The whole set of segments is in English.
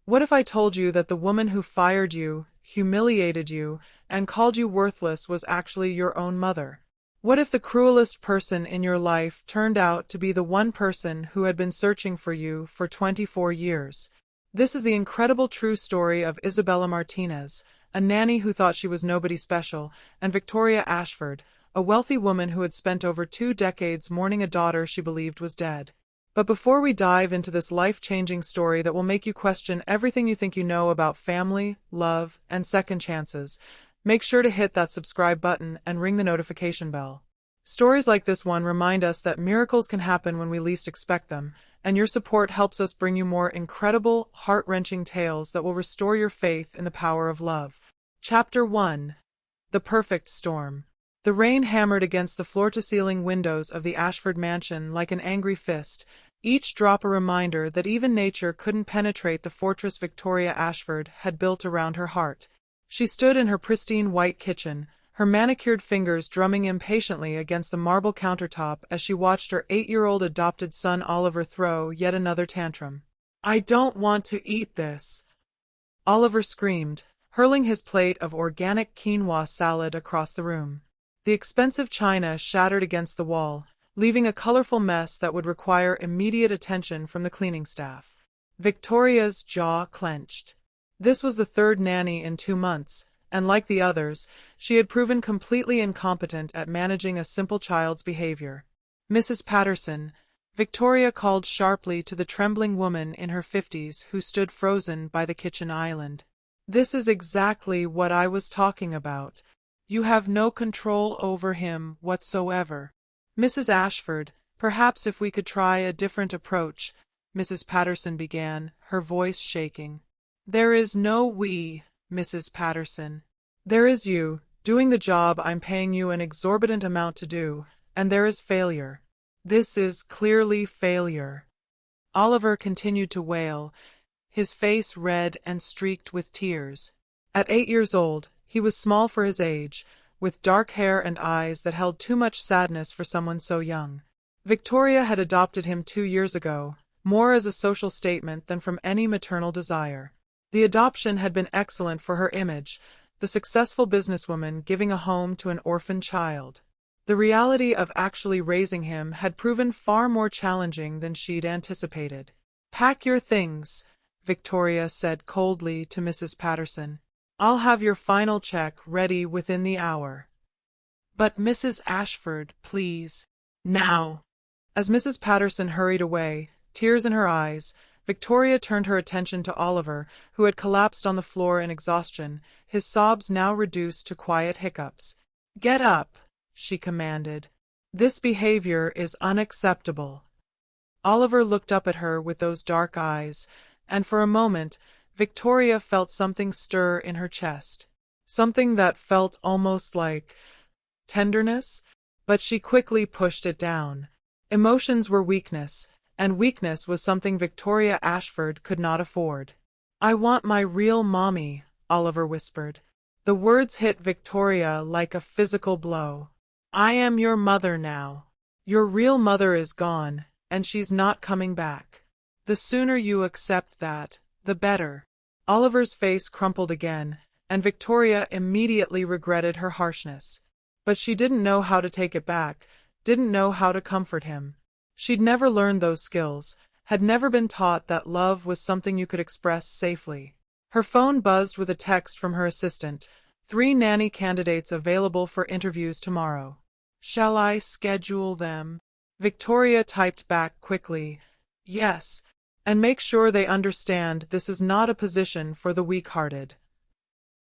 What if I told you that the woman who fired you, humiliated you, and called you worthless was actually your own mother? What if the cruelest person in your life turned out to be the one person who had been searching for you for 24 years? This is the incredible true story of Isabella Martinez, a nanny who thought she was nobody special, and Victoria Ashford, a wealthy woman who had spent over 2 decades mourning a daughter she believed was dead. But before we dive into this life-changing story that will make you question everything you think you know about family, love, and second chances, make sure to hit that subscribe button and ring the notification bell. Stories like this one remind us that miracles can happen when we least expect them, and your support helps us bring you more incredible, heart-wrenching tales that will restore your faith in the power of love. Chapter 1. The Perfect Storm. The rain hammered against the floor-to-ceiling windows of the Ashford mansion like an angry fist, each drop a reminder that even nature couldn't penetrate the fortress Victoria Ashford had built around her heart. She stood in her pristine white kitchen, her manicured fingers drumming impatiently against the marble countertop as she watched her 8-year-old adopted son Oliver throw yet another tantrum. "I don't want to eat this," Oliver screamed, hurling his plate of organic quinoa salad across the room. The expensive china shattered against the wall, leaving a colorful mess that would require immediate attention from the cleaning staff. Victoria's jaw clenched. This was the third nanny in 2 months, and like the others, she had proven completely incompetent at managing a simple child's behavior. "Mrs. Patterson," Victoria called sharply to the trembling woman in her 50s who stood frozen by the kitchen island. "This is exactly what I was talking about. You have no control over him whatsoever." "Mrs. Ashford, perhaps if we could try a different approach," Mrs. Patterson began, her voice shaking. "There is no we, Mrs. Patterson. There is you, doing the job I'm paying you an exorbitant amount to do, and there is failure. This is clearly failure." Oliver continued to wail, his face red and streaked with tears. At 8 years old, he was small for his age, with dark hair and eyes that held too much sadness for someone so young. Victoria had adopted him 2 years ago, more as a social statement than from any maternal desire. The adoption had been excellent for her image, the successful businesswoman giving a home to an orphan child. The reality of actually raising him had proven far more challenging than she'd anticipated. "Pack your things," Victoria said coldly to Mrs. Patterson. "I'll have your final check ready within the hour." "But Mrs. Ashford, please, now." As Mrs. Patterson hurried away, tears in her eyes, Victoria turned her attention to Oliver, who had collapsed on the floor in exhaustion, his sobs now reduced to quiet hiccups. "Get up," she commanded. "This behavior is unacceptable." Oliver looked up at her with those dark eyes, and for a moment, Victoria felt something stir in her chest. Something that felt almost like tenderness, but she quickly pushed it down. Emotions were weakness, and weakness was something Victoria Ashford could not afford. "I want my real mommy," Oliver whispered. The words hit Victoria like a physical blow. "I am your mother now. Your real mother is gone, and she's not coming back. The sooner you accept that, the better." Oliver's face crumpled again, and Victoria immediately regretted her harshness. But she didn't know how to take it back, didn't know how to comfort him. She'd never learned those skills, had never been taught that love was something you could express safely. Her phone buzzed with a text from her assistant, 3 nanny candidates available for interviews tomorrow. "Shall I schedule them?" Victoria typed back quickly, "Yes, and make sure they understand this is not a position for the weak-hearted."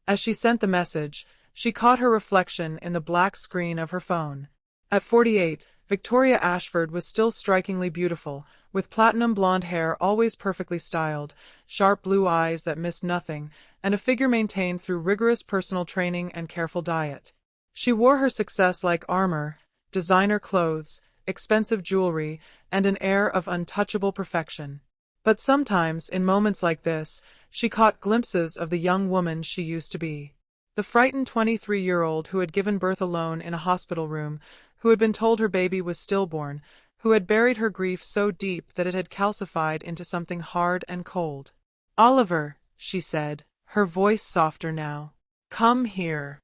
As she sent the message, she caught her reflection in the black screen of her phone. At 48, Victoria Ashford was still strikingly beautiful, with platinum blonde hair always perfectly styled, sharp blue eyes that missed nothing, and a figure maintained through rigorous personal training and careful diet. She wore her success like armor, designer clothes, expensive jewelry, and an air of untouchable perfection. But sometimes, in moments like this, she caught glimpses of the young woman she used to be. The frightened 23-year-old who had given birth alone in a hospital room, who had been told her baby was stillborn, who had buried her grief so deep that it had calcified into something hard and cold. Oliver, she said, her voice softer now. Come here.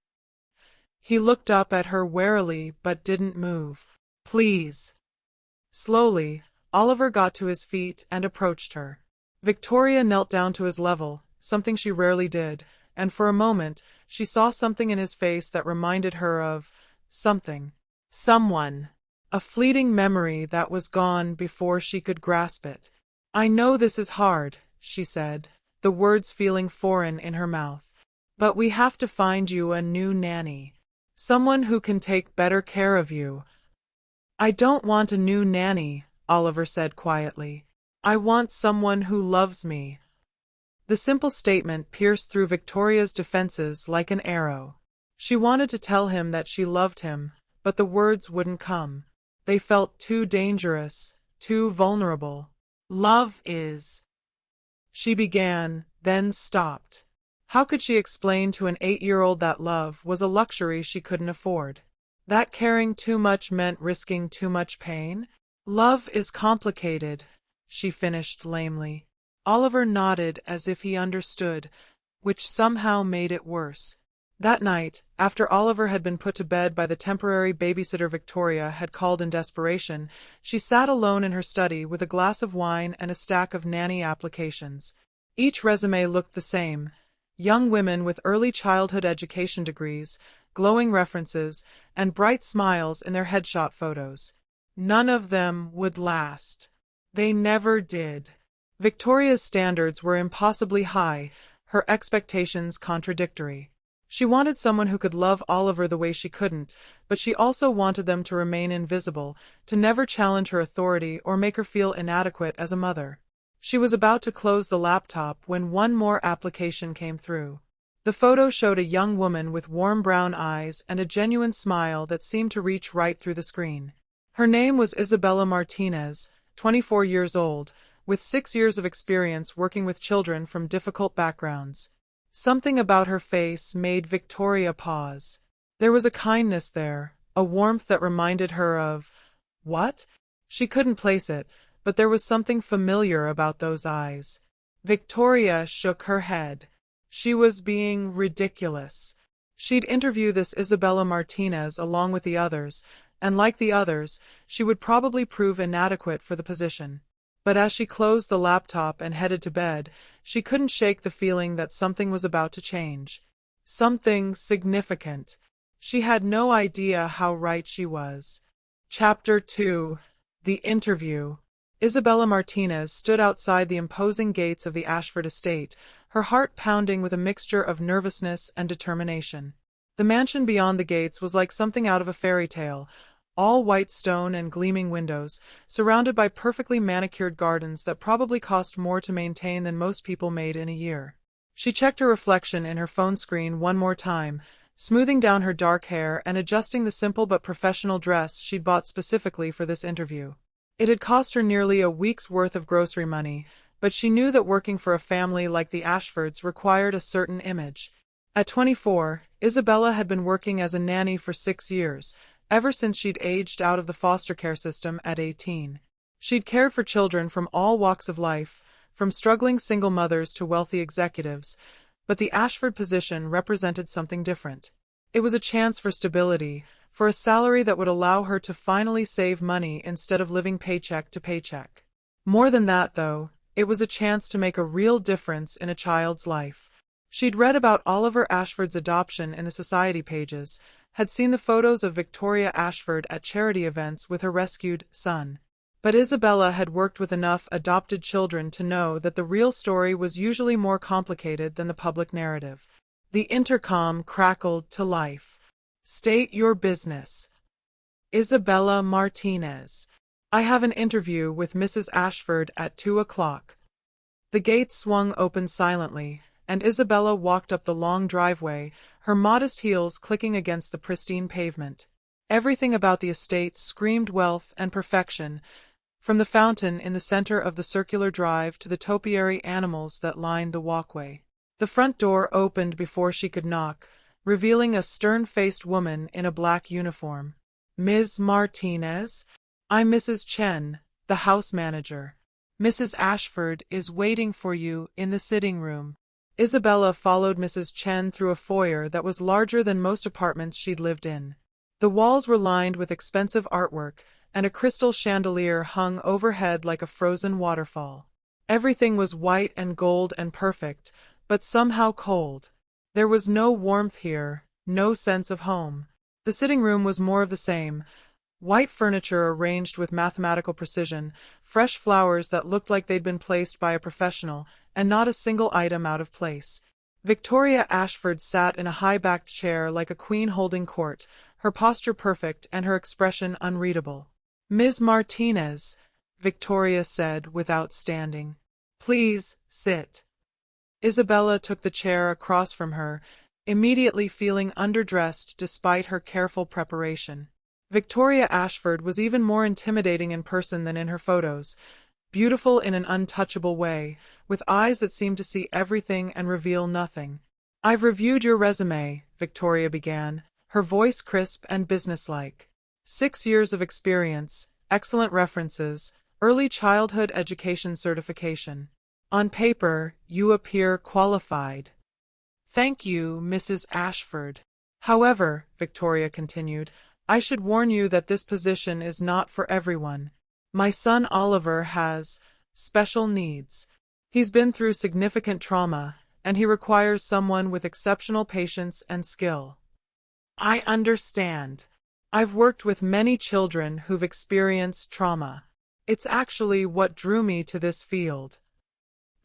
He looked up at her warily but didn't move. Please. Slowly, Oliver got to his feet and approached her. Victoria knelt down to his level, something she rarely did, and for a moment, she saw something in his face that reminded her of something. Someone. A fleeting memory that was gone before she could grasp it. I know this is hard, she said, the words feeling foreign in her mouth. But we have to find you a new nanny. Someone who can take better care of you. I don't want a new nanny, Oliver said quietly. I want someone who loves me. The simple statement pierced through Victoria's defenses like an arrow. She wanted to tell him that she loved him, but the words wouldn't come. They felt too dangerous, too vulnerable. Love is... She began, then stopped. How could she explain to an 8-year-old that love was a luxury she couldn't afford? That caring too much meant risking too much pain? Love is complicated, she finished lamely. Oliver nodded as if he understood, which somehow made it worse. That night, after Oliver had been put to bed by the temporary babysitter Victoria had called in desperation, she sat alone in her study with a glass of wine and a stack of nanny applications. Each resume looked the same. Young women with early childhood education degrees, glowing references, and bright smiles in their headshot photos. None of them would last. They never did. Victoria's standards were impossibly high, her expectations contradictory. She wanted someone who could love Oliver the way she couldn't, but she also wanted them to remain invisible, to never challenge her authority or make her feel inadequate as a mother. She was about to close the laptop when one more application came through. The photo showed a young woman with warm brown eyes and a genuine smile that seemed to reach right through the screen. Her name was Isabella Martinez, 24 years old, with 6 years of experience working with children from difficult backgrounds. Something about her face made Victoria pause. There was a kindness there, a warmth that reminded her of... what? She couldn't place it, but there was something familiar about those eyes. Victoria shook her head. She was being ridiculous. She'd interview this Isabella Martinez along with the others, and like the others, she would probably prove inadequate for the position. But as she closed the laptop and headed to bed, she couldn't shake the feeling that something was about to change. Something significant. She had no idea how right she was. Chapter 2. The Interview. Isabella Martinez stood outside the imposing gates of the Ashford estate, her heart pounding with a mixture of nervousness and determination. The mansion beyond the gates was like something out of a fairy tale, all white stone and gleaming windows, surrounded by perfectly manicured gardens that probably cost more to maintain than most people made in a year. She checked her reflection in her phone screen one more time, smoothing down her dark hair and adjusting the simple but professional dress she'd bought specifically for this interview. It had cost her nearly a week's worth of grocery money, but she knew that working for a family like the Ashfords required a certain image. At 24, Isabella had been working as a nanny for 6 years, ever since she'd aged out of the foster care system at 18. She'd cared for children from all walks of life, from struggling single mothers to wealthy executives, but the Ashford position represented something different. It was a chance for stability, for a salary that would allow her to finally save money instead of living paycheck to paycheck. More than that, though, it was a chance to make a real difference in a child's life. She'd read about Oliver Ashford's adoption in the society pages, had seen the photos of Victoria Ashford at charity events with her rescued son. But Isabella had worked with enough adopted children to know that the real story was usually more complicated than the public narrative. The intercom crackled to life. State your business. Isabella Martinez. I have an interview with Mrs. Ashford at 2 o'clock. The gates swung open silently, and Isabella walked up the long driveway, her modest heels clicking against the pristine pavement. Everything about the estate screamed wealth and perfection, from the fountain in the center of the circular drive to the topiary animals that lined the walkway. The front door opened before she could knock, revealing a stern-faced woman in a black uniform. Ms. Martinez? I'm Mrs. Chen, the house manager. Mrs. Ashford is waiting for you in the sitting room. Isabella followed Mrs. Chen through a foyer that was larger than most apartments she'd lived in. The walls were lined with expensive artwork, and a crystal chandelier hung overhead like a frozen waterfall. Everything was white and gold and perfect, but somehow cold. There was no warmth here, no sense of home. The sitting room was more of the same. White furniture arranged with mathematical precision, fresh flowers that looked like they'd been placed by a professional, and not a single item out of place. Victoria Ashford sat in a high-backed chair like a queen holding court, her posture perfect and her expression unreadable. "Ms. Martinez," Victoria said without standing. "Please, sit." Isabella took the chair across from her, immediately feeling underdressed despite her careful preparation. Victoria Ashford was even more intimidating in person than in her photos, beautiful in an untouchable way, with eyes that seemed to see everything and reveal nothing. "I've reviewed your resume," Victoria began, her voice crisp and businesslike. 6 years of experience, excellent references, early childhood education certification. On paper, you appear qualified. "Thank you, Mrs. Ashford. However," Victoria continued, "I should warn you that this position is not for everyone. My son Oliver has special needs. He's been through significant trauma, and he requires someone with exceptional patience and skill." "I understand. I've worked with many children who've experienced trauma. It's actually what drew me to this field."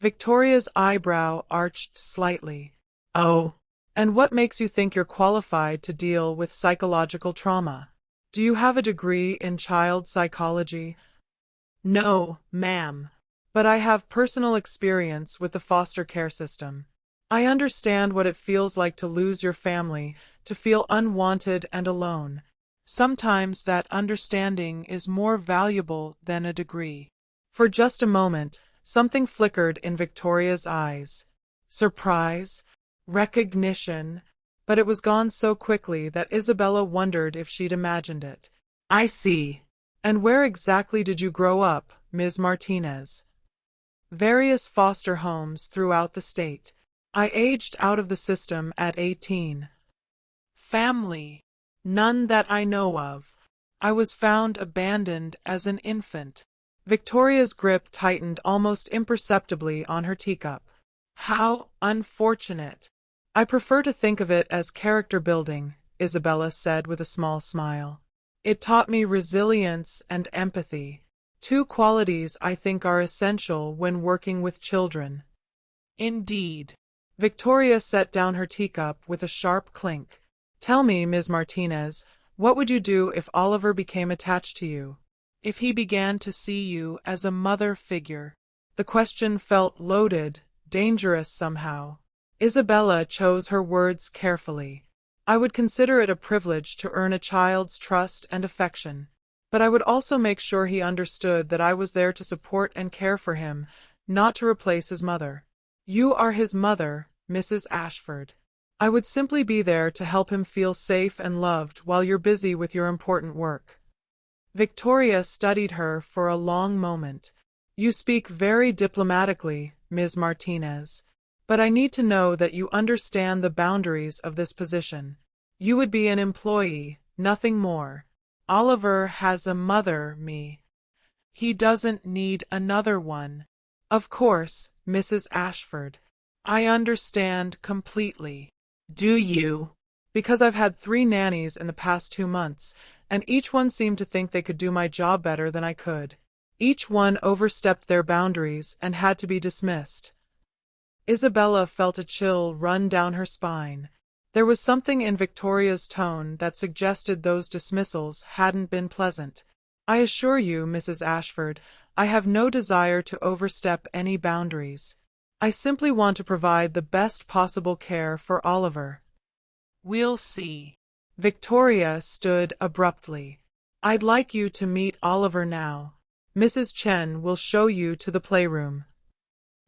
Victoria's eyebrow arched slightly. "Oh, and what makes you think you're qualified to deal with psychological trauma? Do you have a degree in child psychology?" "No, ma'am. But I have personal experience with the foster care system. I understand what it feels like to lose your family, to feel unwanted and alone. Sometimes that understanding is more valuable than a degree." For just a moment, something flickered in Victoria's eyes. Surprise? Recognition? But it was gone so quickly that Isabella wondered if she'd imagined it. "I see. And where exactly did you grow up, Ms. Martinez?" "Various foster homes throughout the state. I aged out of the system at 18. "Family?" "None that I know of. I was found abandoned as an infant." Victoria's grip tightened almost imperceptibly on her teacup. "How unfortunate." "I prefer to think of it as character building," Isabella said with a small smile. "It taught me resilience and empathy. 2 qualities I think are essential when working with children." "Indeed." Victoria set down her teacup with a sharp clink. "Tell me, Ms. Martinez, what would you do if Oliver became attached to you? If he began to see you as a mother figure?" The question felt loaded, dangerous somehow. Isabella chose her words carefully. "I would consider it a privilege to earn a child's trust and affection. But I would also make sure he understood that I was there to support and care for him, not to replace his mother. You are his mother, Mrs. Ashford. I would simply be there to help him feel safe and loved while you're busy with your important work." Victoria studied her for a long moment. "You speak very diplomatically, Ms. Martinez. But I need to know that you understand the boundaries of this position. You would be an employee, nothing more. Oliver has a mother, me. He doesn't need another one." "Of course, Mrs. Ashford. I understand completely." "Do you?" "Because I've had 3 nannies in the past 2 months, and each one seemed to think they could do my job better than I could. Each one overstepped their boundaries and had to be dismissed." Isabella felt a chill run down her spine. There was something in Victoria's tone that suggested those dismissals hadn't been pleasant. "I assure you, Mrs. Ashford, I have no desire to overstep any boundaries. I simply want to provide the best possible care for Oliver." "We'll see." Victoria stood abruptly. "I'd like you to meet Oliver now. Mrs. Chen will show you to the playroom."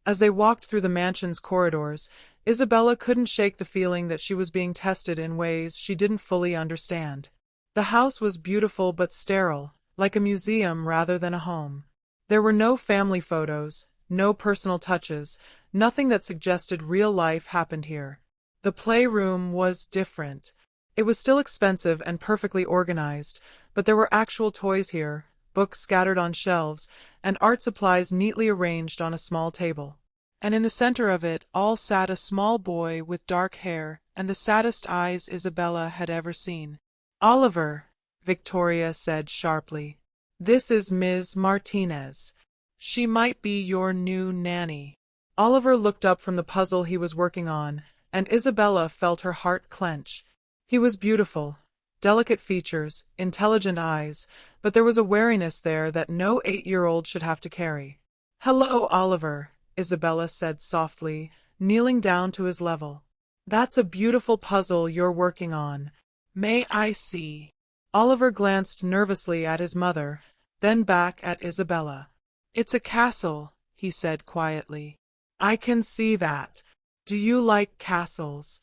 As they walked through the mansion's corridors, Isabella couldn't shake the feeling that she was being tested in ways she didn't fully understand. The house was beautiful but sterile, like a museum rather than a home. There were no family photos, no personal touches, nothing that suggested real life happened here. The playroom was different. It was still expensive and perfectly organized, but there were actual toys here, books scattered on shelves, and art supplies neatly arranged on a small table. And in the center of it all sat a small boy with dark hair and the saddest eyes Isabella had ever seen. "Oliver," Victoria said sharply. "This is Ms. Martinez. She might be your new nanny." Oliver looked up from the puzzle he was working on, and Isabella felt her heart clench. He was beautiful, delicate features, intelligent eyes, but there was a wariness there that no 8-year-old should have to carry. "Hello, Oliver," Isabella said softly, kneeling down to his level. "That's a beautiful puzzle you're working on. May I see?" Oliver glanced nervously at his mother, then back at Isabella. "It's a castle," he said quietly. "I can see that. Do you like castles?"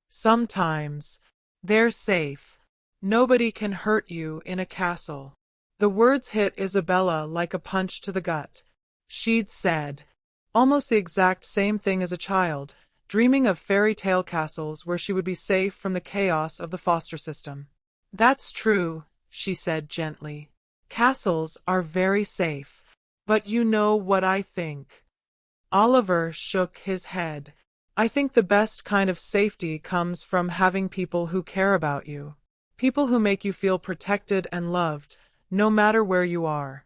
"Sometimes. They're safe. Nobody can hurt you in a castle." The words hit Isabella like a punch to the gut. She'd said almost the exact same thing as a child, dreaming of fairy tale castles where she would be safe from the chaos of the foster system. "That's true," she said gently. "Castles are very safe. But you know what I think?" Oliver shook his head. "I think the best kind of safety comes from having people who care about you. People who make you feel protected and loved, no matter where you are."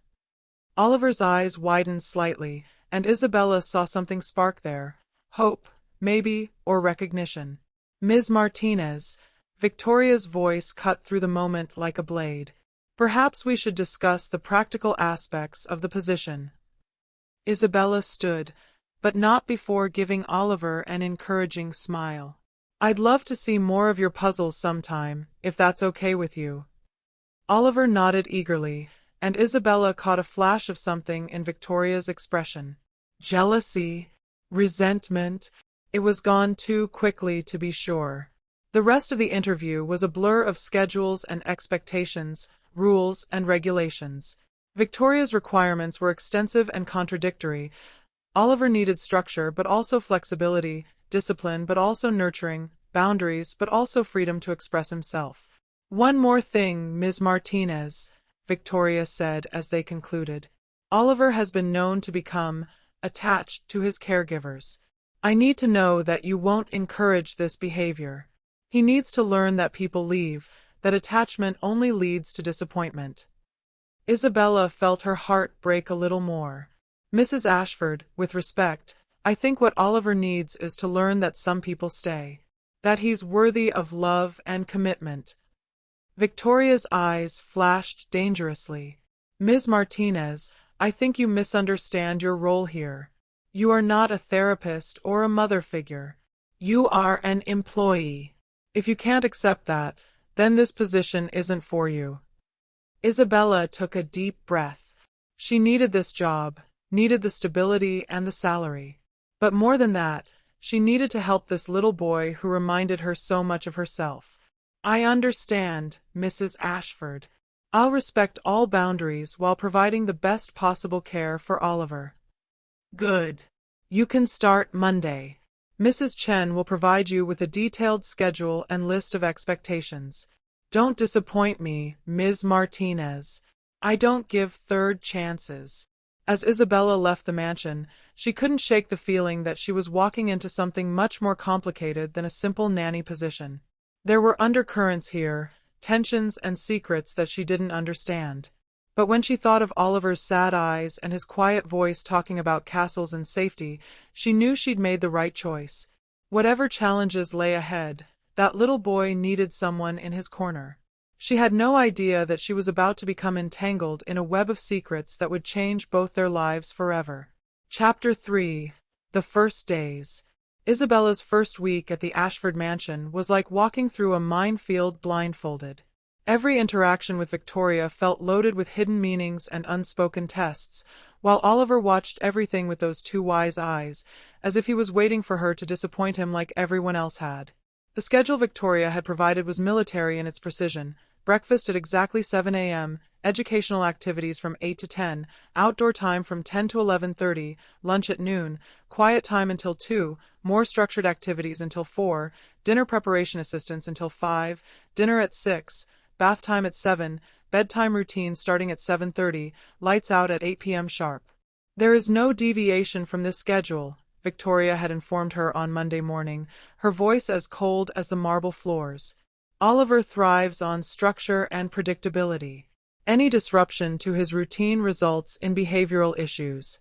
Oliver's eyes widened slightly, and Isabella saw something spark there. Hope, maybe, or recognition. "Ms. Martinez," Victoria's voice cut through the moment like a blade. "Perhaps we should discuss the practical aspects of the position." Isabella stood, but not before giving Oliver an encouraging smile. "I'd love to see more of your puzzles sometime, if that's okay with you." Oliver nodded eagerly, and Isabella caught a flash of something in Victoria's expression. Jealousy, resentment. It was gone too quickly to be sure. The rest of the interview was a blur of schedules and expectations, rules and regulations. Victoria's requirements were extensive and contradictory. Oliver needed structure, but also flexibility, discipline, but also nurturing, boundaries, but also freedom to express himself. "One more thing, Ms. Martinez," Victoria said as they concluded. "Oliver has been known to become attached to his caregivers. I need to know that you won't encourage this behavior. He needs to learn that people leave, that attachment only leads to disappointment." Isabella felt her heart break a little more. "Mrs. Ashford, with respect, I think what Oliver needs is to learn that some people stay. That he's worthy of love and commitment." Victoria's eyes flashed dangerously. "Ms. Martinez, I think you misunderstand your role here. You are not a therapist or a mother figure. You are an employee. If you can't accept that, then this position isn't for you." Isabella took a deep breath. She needed this job, needed the stability and the salary. But more than that, she needed to help this little boy who reminded her so much of herself. "I understand, Mrs. Ashford. I'll respect all boundaries while providing the best possible care for Oliver." "Good. You can start Monday. Mrs. Chen will provide you with a detailed schedule and list of expectations. Don't disappoint me, Ms. Martinez. I don't give third chances." As Isabella left the mansion, she couldn't shake the feeling that she was walking into something much more complicated than a simple nanny position. There were undercurrents here, tensions and secrets that she didn't understand. But when she thought of Oliver's sad eyes and his quiet voice talking about castles and safety, she knew she'd made the right choice. Whatever challenges lay ahead, that little boy needed someone in his corner. She had no idea that she was about to become entangled in a web of secrets that would change both their lives forever. Chapter 3. The First Days. Isabella's first week at the Ashford mansion was like walking through a minefield blindfolded. Every interaction with Victoria felt loaded with hidden meanings and unspoken tests, while Oliver watched everything with those two wise eyes, as if he was waiting for her to disappoint him like everyone else had. The schedule Victoria had provided was military in its precision: breakfast at exactly 7 a.m., educational activities from 8 to 10, outdoor time from 10 to 11:30, lunch at noon, quiet time until 2, more structured activities until 4, dinner preparation assistance until 5, dinner at 6, bath time at 7, bedtime routine starting at 7:30, lights out at 8 p.m. sharp. There is no deviation from this schedule, Victoria had informed her on Monday morning, her voice as cold as the marble floors. Oliver thrives on structure and predictability. Any disruption to his routine results in behavioral issues.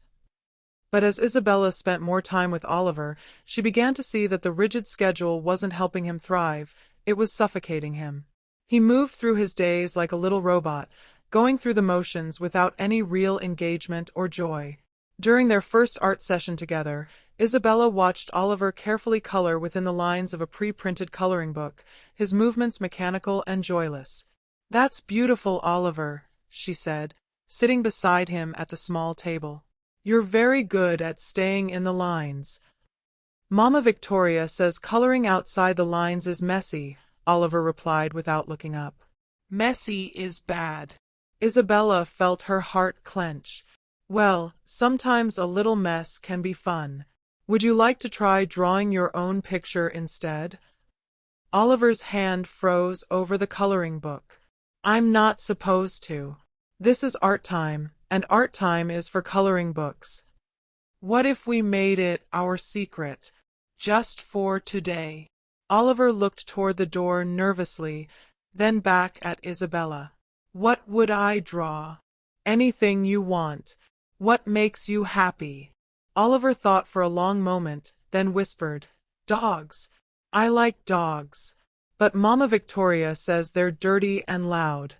But as Isabella spent more time with Oliver, she began to see that the rigid schedule wasn't helping him thrive, it was suffocating him. He moved through his days like a little robot, going through the motions without any real engagement or joy. During their first art session together, Isabella watched Oliver carefully color within the lines of a pre-printed coloring book, his movements mechanical and joyless. "That's beautiful, Oliver," she said, sitting beside him at the small table. "You're very good at staying in the lines." "Mama Victoria says coloring outside the lines is messy," Oliver replied without looking up. "Messy is bad." Isabella felt her heart clench. "Well, sometimes a little mess can be fun. Would you like to try drawing your own picture instead?" Oliver's hand froze over the coloring book. "I'm not supposed to. This is art time, and art time is for coloring books. What if we made it our secret, just for today?" Oliver looked toward the door nervously, then back at Isabella. "What would I draw?" "Anything you want. What makes you happy?" Oliver thought for a long moment, then whispered, "Dogs. I like dogs. But Mama Victoria says they're dirty and loud."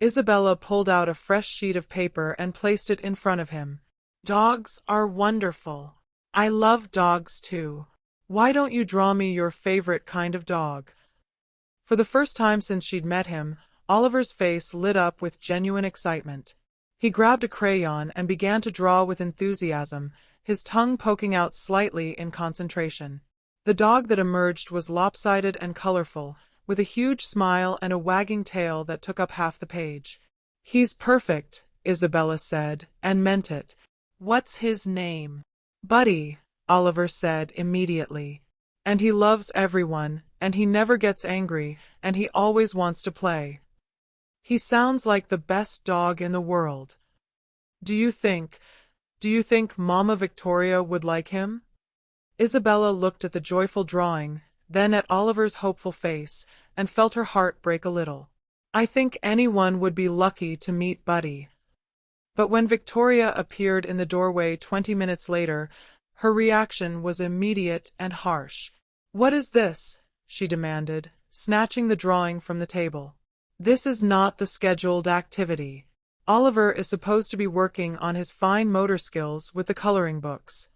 Isabella pulled out a fresh sheet of paper and placed it in front of him. "Dogs are wonderful. I love dogs too. Why don't you draw me your favorite kind of dog?" For the first time since she'd met him, Oliver's face lit up with genuine excitement. He grabbed a crayon and began to draw with enthusiasm, his tongue poking out slightly in concentration. The dog that emerged was lopsided and colorful, with a huge smile and a wagging tail that took up half the page. "He's perfect," Isabella said, and meant it. "What's his name?" "Buddy," Oliver said immediately. "And he loves everyone, and he never gets angry, and he always wants to play. He sounds like the best dog in the world. Do you think Mama Victoria would like him?" Isabella looked at the joyful drawing, then at Oliver's hopeful face, and felt her heart break a little. "I think anyone would be lucky to meet Buddy." But when Victoria appeared in the doorway 20 minutes later, her reaction was immediate and harsh. "What is this?" she demanded, snatching the drawing from the table. "This is not the scheduled activity. Oliver is supposed to be working on his fine motor skills with the coloring books."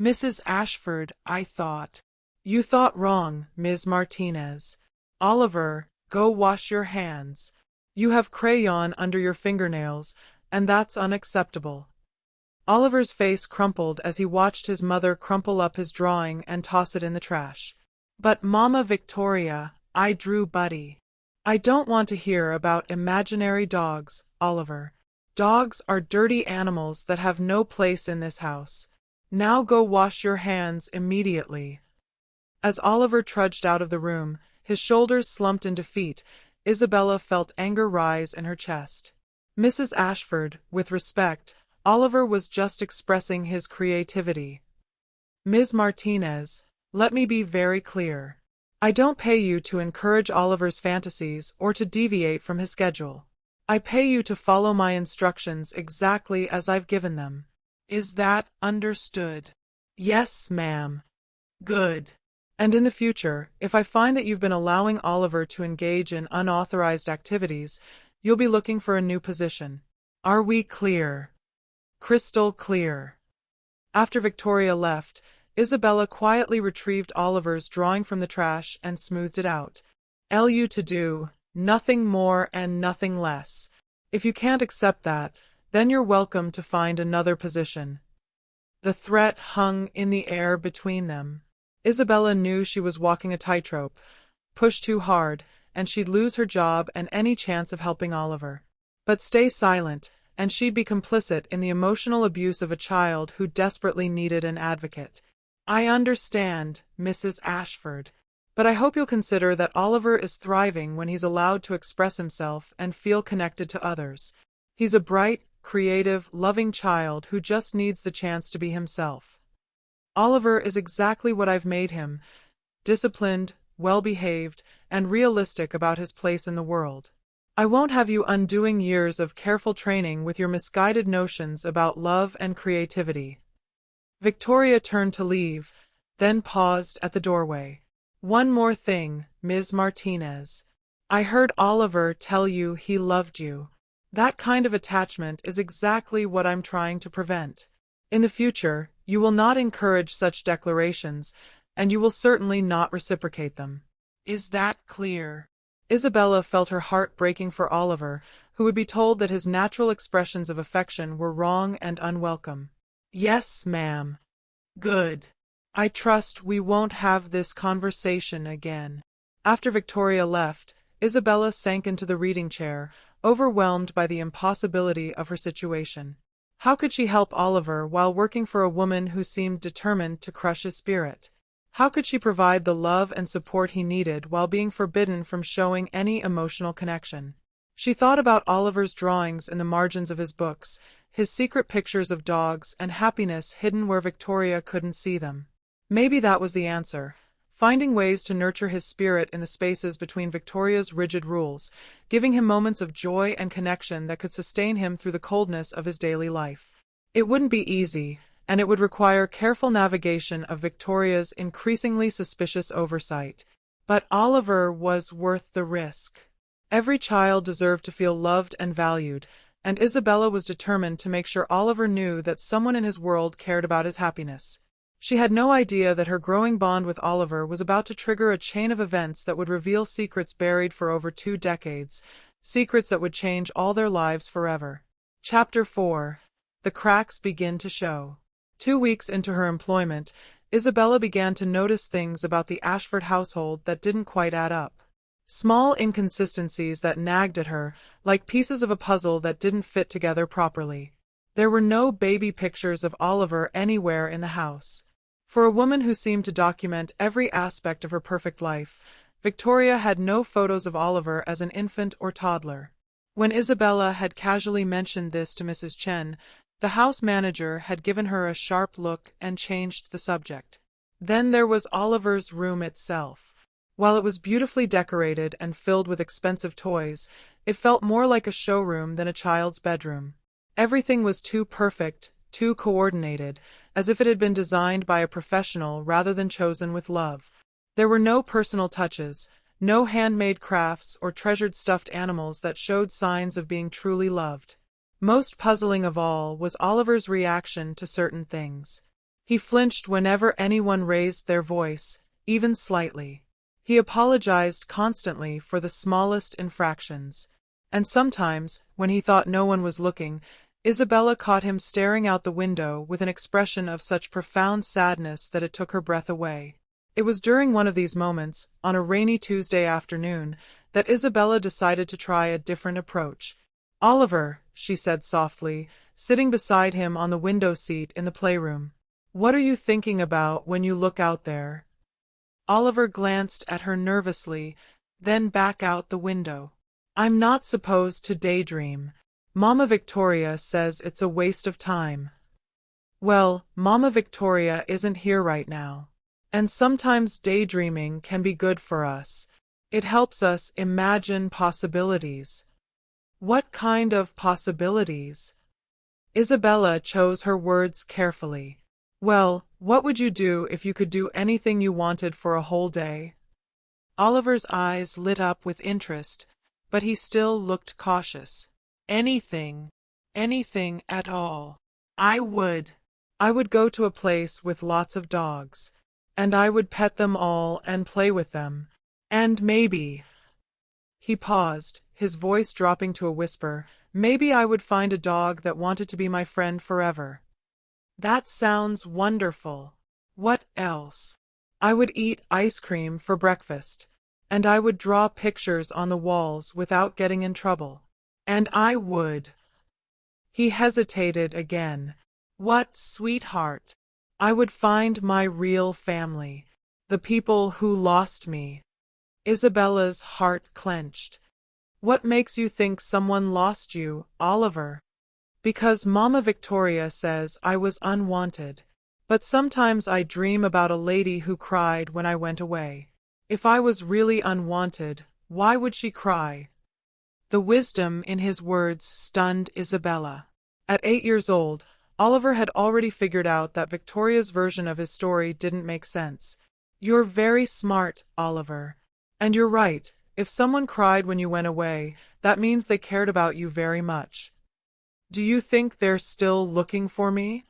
"Mrs. Ashford, I thought." "You thought wrong, Ms. Martinez. Oliver, go wash your hands. You have crayon under your fingernails, and that's unacceptable." Oliver's face crumpled as he watched his mother crumple up his drawing and toss it in the trash. "But Mama Victoria, I drew Buddy." "I don't want to hear about imaginary dogs, Oliver. Dogs are dirty animals that have no place in this house. Now go wash your hands immediately." As Oliver trudged out of the room, his shoulders slumped in defeat, Isabella felt anger rise in her chest. "Mrs. Ashford, with respect, Oliver was just expressing his creativity. Ms. Martinez, let me be very clear. I don't pay you to encourage Oliver's fantasies or to deviate from his schedule. I pay you to follow my instructions exactly as I've given them. Is that understood?" "Yes, ma'am." "Good. And in the future, if I find that you've been allowing Oliver to engage in unauthorized activities, you'll be looking for a new position. Are we clear?" "Crystal clear." After Victoria left, Isabella quietly retrieved Oliver's drawing from the trash and smoothed it out. "You to do, nothing more and nothing less. If you can't accept that, then you're welcome to find another position." The threat hung in the air between them. Isabella knew she was walking a tightrope. Push too hard, and she'd lose her job and any chance of helping Oliver. But stay silent, and she'd be complicit in the emotional abuse of a child who desperately needed an advocate. I understand, Mrs. Ashford. But I hope you'll consider that Oliver is thriving when he's allowed to express himself and feel connected to others. He's a bright, creative, loving child who just needs the chance to be himself. Oliver is exactly what I've made him: disciplined, well-behaved, and realistic about his place in the world. I won't have you undoing years of careful training with your misguided notions about love and creativity. Victoria turned to leave, then paused at the doorway. One more thing, Ms. Martinez. I heard Oliver tell you he loved you. That kind of attachment is exactly what I'm trying to prevent. In the future, you will not encourage such declarations, and you will certainly not reciprocate them. Is that clear? Isabella felt her heart breaking for Oliver, who would be told that his natural expressions of affection were wrong and unwelcome. Yes, ma'am. Good. I trust we won't have this conversation again. After Victoria left, Isabella sank into the reading chair, overwhelmed by the impossibility of her situation. How could she help Oliver while working for a woman who seemed determined to crush his spirit? How could she provide the love and support he needed while being forbidden from showing any emotional connection? She thought about Oliver's drawings in the margins of his books, his secret pictures of dogs and happiness hidden where Victoria couldn't see them. Maybe that was the answer: finding ways to nurture his spirit in the spaces between Victoria's rigid rules, giving him moments of joy and connection that could sustain him through the coldness of his daily life. It wouldn't be easy, and it would require careful navigation of Victoria's increasingly suspicious oversight. But Oliver was worth the risk. Every child deserved to feel loved and valued, and Isabella was determined to make sure Oliver knew that someone in his world cared about his happiness. She had no idea that her growing bond with Oliver was about to trigger a chain of events that would reveal secrets buried for over 2 decades, secrets that would change all their lives forever. Chapter 4. The cracks begin to show. 2 weeks into her employment, Isabella began to notice things about the Ashford household that didn't quite add up. Small inconsistencies that nagged at her, like pieces of a puzzle that didn't fit together properly. There were no baby pictures of Oliver anywhere in the house. For a woman who seemed to document every aspect of her perfect life, Victoria had no photos of Oliver as an infant or toddler. When Isabella had casually mentioned this to Mrs. Chen, the house manager had given her a sharp look and changed the subject. Then there was Oliver's room itself. While it was beautifully decorated and filled with expensive toys, it felt more like a showroom than a child's bedroom. Everything was too perfect, too coordinated, as if it had been designed by a professional rather than chosen with love. There were no personal touches, no handmade crafts or treasured stuffed animals that showed signs of being truly loved. Most puzzling of all was Oliver's reaction to certain things. He flinched whenever anyone raised their voice, even slightly. He apologized constantly for the smallest infractions. And sometimes, when he thought no one was looking, Isabella caught him staring out the window with an expression of such profound sadness that it took her breath away. It was during one of these moments, on a rainy Tuesday afternoon, that Isabella decided to try a different approach. "Oliver," she said softly, sitting beside him on the window seat in the playroom, "what are you thinking about when you look out there?" Oliver glanced at her nervously, then back out the window. "I'm not supposed to daydream. Mama Victoria says it's a waste of time." "Well, Mama Victoria isn't here right now. And sometimes daydreaming can be good for us. It helps us imagine possibilities." "What kind of possibilities?" Isabella chose her words carefully. "Well, what would you do if you could do anything you wanted for a whole day?" Oliver's eyes lit up with interest, but he still looked cautious. "Anything. Anything at all. I would go to a place with lots of dogs. And I would pet them all and play with them. And maybe—" He paused, his voice dropping to a whisper, "maybe I would find a dog that wanted to be my friend forever." "That sounds wonderful. What else?" "I would eat ice cream for breakfast. And I would draw pictures on the walls without getting in trouble." And I would. He hesitated again. What, sweetheart? I would find my real family, the people who lost me. Isabella's heart clenched. What makes you think someone lost you, Oliver? Because Mama Victoria says I was unwanted. But sometimes I dream about a lady who cried when I went away. If I was really unwanted, why would she cry? The wisdom in his words stunned Isabella. At 8 years old, Oliver had already figured out that Victoria's version of his story didn't make sense. You're very smart, Oliver. And you're right, if someone cried when you went away, that means they cared about you very much. Do you think they're still looking for me?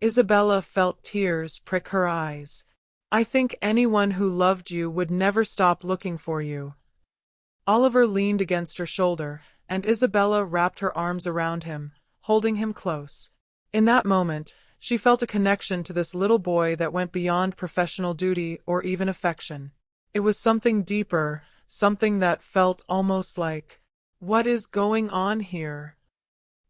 Isabella felt tears prick her eyes. I think anyone who loved you would never stop looking for you. Oliver leaned against her shoulder, and Isabella wrapped her arms around him, holding him close. In that moment, she felt a connection to this little boy that went beyond professional duty or even affection. It was something deeper, something that felt almost like, "What is going on here?"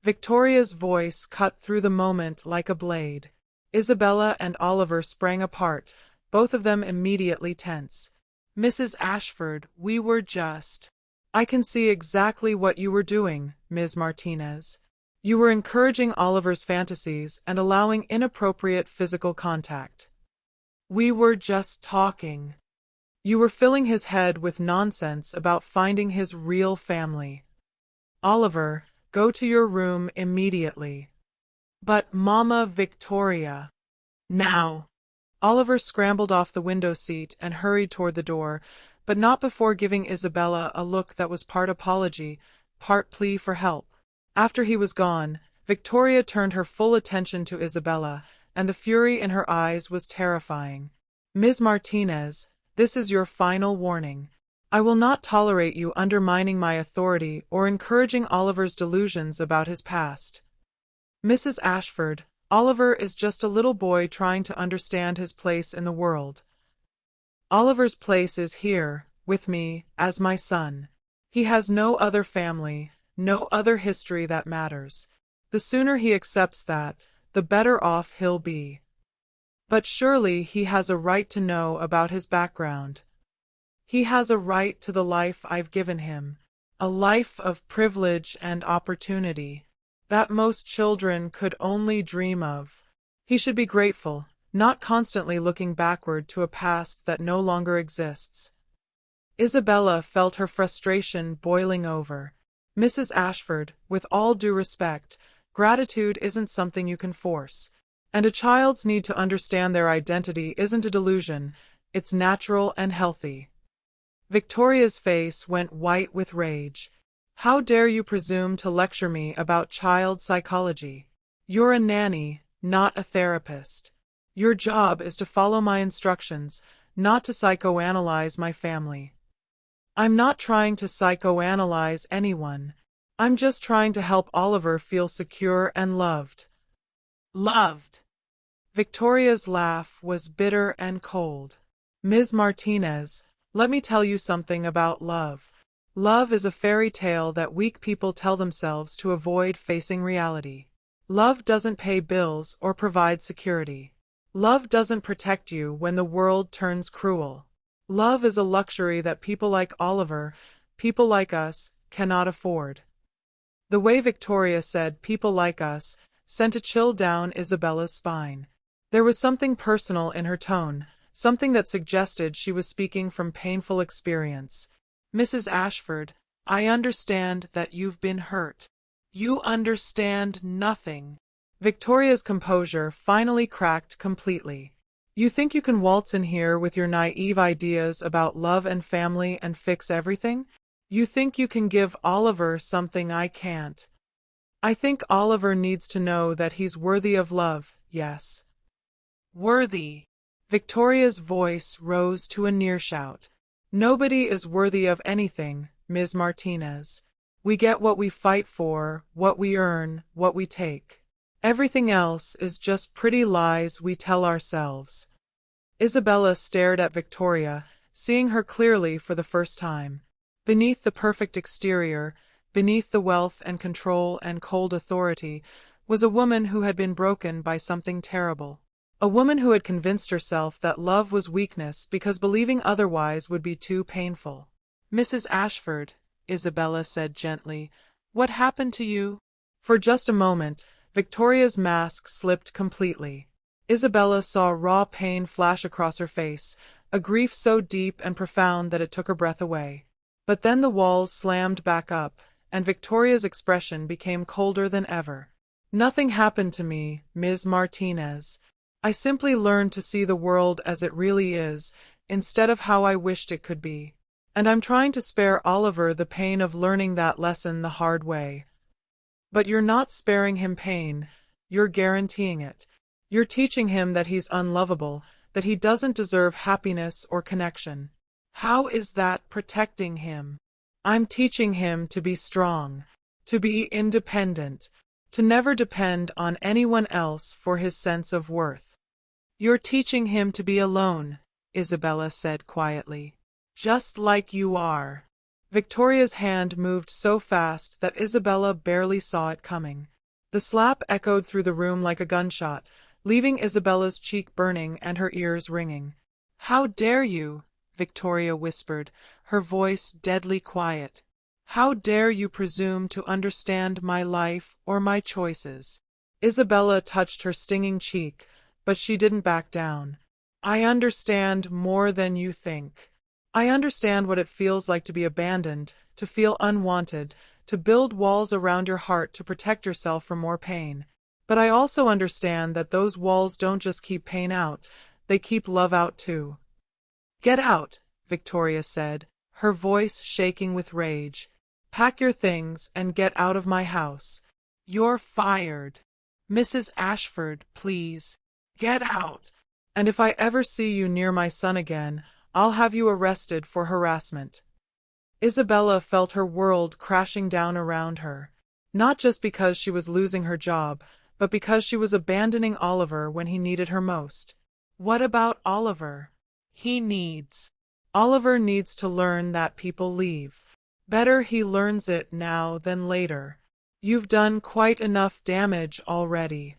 Victoria's voice cut through the moment like a blade. Isabella and Oliver sprang apart, both of them immediately tense. "Mrs. Ashford, we were just—" "I can see exactly what you were doing, Ms. Martinez. You were encouraging Oliver's fantasies and allowing inappropriate physical contact. We were just talking. You were filling his head with nonsense about finding his real family. Oliver, go to your room immediately." "But Mama Victoria—" "Now!" Oliver scrambled off the window seat and hurried toward the door, but not before giving Isabella a look that was part apology, part plea for help. After he was gone, Victoria turned her full attention to Isabella, and the fury in her eyes was terrifying. "Ms. Martinez, this is your final warning. I will not tolerate you undermining my authority or encouraging Oliver's delusions about his past. Mrs. Ashford, Oliver is just a little boy trying to understand his place in the world. Oliver's place is here, with me, as my son. He has no other family, no other history that matters. The sooner he accepts that, the better off he'll be. But surely he has a right to know about his background. He has a right to the life I've given him, a life of privilege and opportunity that most children could only dream of. He should be grateful, not constantly looking backward to a past that no longer exists." Isabella felt her frustration boiling over. "Mrs. Ashford, with all due respect, gratitude isn't something you can force. And a child's need to understand their identity isn't a delusion, it's natural and healthy." Victoria's face went white with rage. "How dare you presume to lecture me about child psychology? You're a nanny, not a therapist. Your job is to follow my instructions, not to psychoanalyze my family." "I'm not trying to psychoanalyze anyone. I'm just trying to help Oliver feel secure and loved." "Loved?" Victoria's laugh was bitter and cold. "Ms. Martinez, let me tell you something about love. Love is a fairy tale that weak people tell themselves to avoid facing reality. Love doesn't pay bills or provide security. Love doesn't protect you when the world turns cruel. Love is a luxury that people like Oliver, people like us, cannot afford." The way Victoria said "people like us" sent a chill down Isabella's spine. There was something personal in her tone, something that suggested she was speaking from painful experience. "Mrs. Ashford, I understand that you've been hurt. You understand nothing." Victoria's composure finally cracked completely. "You think you can waltz in here with your naive ideas about love and family and fix everything? You think you can give Oliver something I can't? I think Oliver needs to know that he's worthy of love, yes." "Worthy?" Victoria's voice rose to a near shout. "Nobody is worthy of anything, Ms. Martinez. We get what we fight for, what we earn, what we take. Everything else is just pretty lies we tell ourselves." Isabella stared at Victoria, seeing her clearly for the first time. Beneath the perfect exterior, beneath the wealth and control and cold authority, was a woman who had been broken by something terrible. A woman who had convinced herself that love was weakness because believing otherwise would be too painful. "Mrs. Ashford," Isabella said gently, "what happened to you?" For just a moment, Victoria's mask slipped completely. Isabella saw raw pain flash across her face, a grief so deep and profound that it took her breath away. But then the walls slammed back up, and Victoria's expression became colder than ever. "Nothing happened to me, Ms. Martinez. I simply learned to see the world as it really is, instead of how I wished it could be. And I'm trying to spare Oliver the pain of learning that lesson the hard way." "But you're not sparing him pain, you're guaranteeing it. You're teaching him that he's unlovable, that he doesn't deserve happiness or connection." "How is that protecting him?" "I'm teaching him to be strong, to be independent, to never depend on anyone else for his sense of worth." "You're teaching him to be alone," Isabella said quietly. "Just like you are." Victoria's hand moved so fast that Isabella barely saw it coming. The slap echoed through the room like a gunshot, leaving Isabella's cheek burning and her ears ringing. "How dare you?" Victoria whispered, her voice deadly quiet. "How dare you presume to understand my life or my choices?" Isabella touched her stinging cheek, but she didn't back down. "I understand more than you think. I understand what it feels like to be abandoned, to feel unwanted, to build walls around your heart to protect yourself from more pain. But I also understand that those walls don't just keep pain out, they keep love out too." "Get out," Victoria said, her voice shaking with rage. "Pack your things and get out of my house. You're fired. Mrs. Ashford, please. Get out. And if I ever see you near my son again, I'll have you arrested for harassment." Isabella felt her world crashing down around her. Not just because she was losing her job, but because she was abandoning Oliver when he needed her most. What about Oliver? Oliver needs to learn that people leave. Better he learns it now than later. You've done quite enough damage already.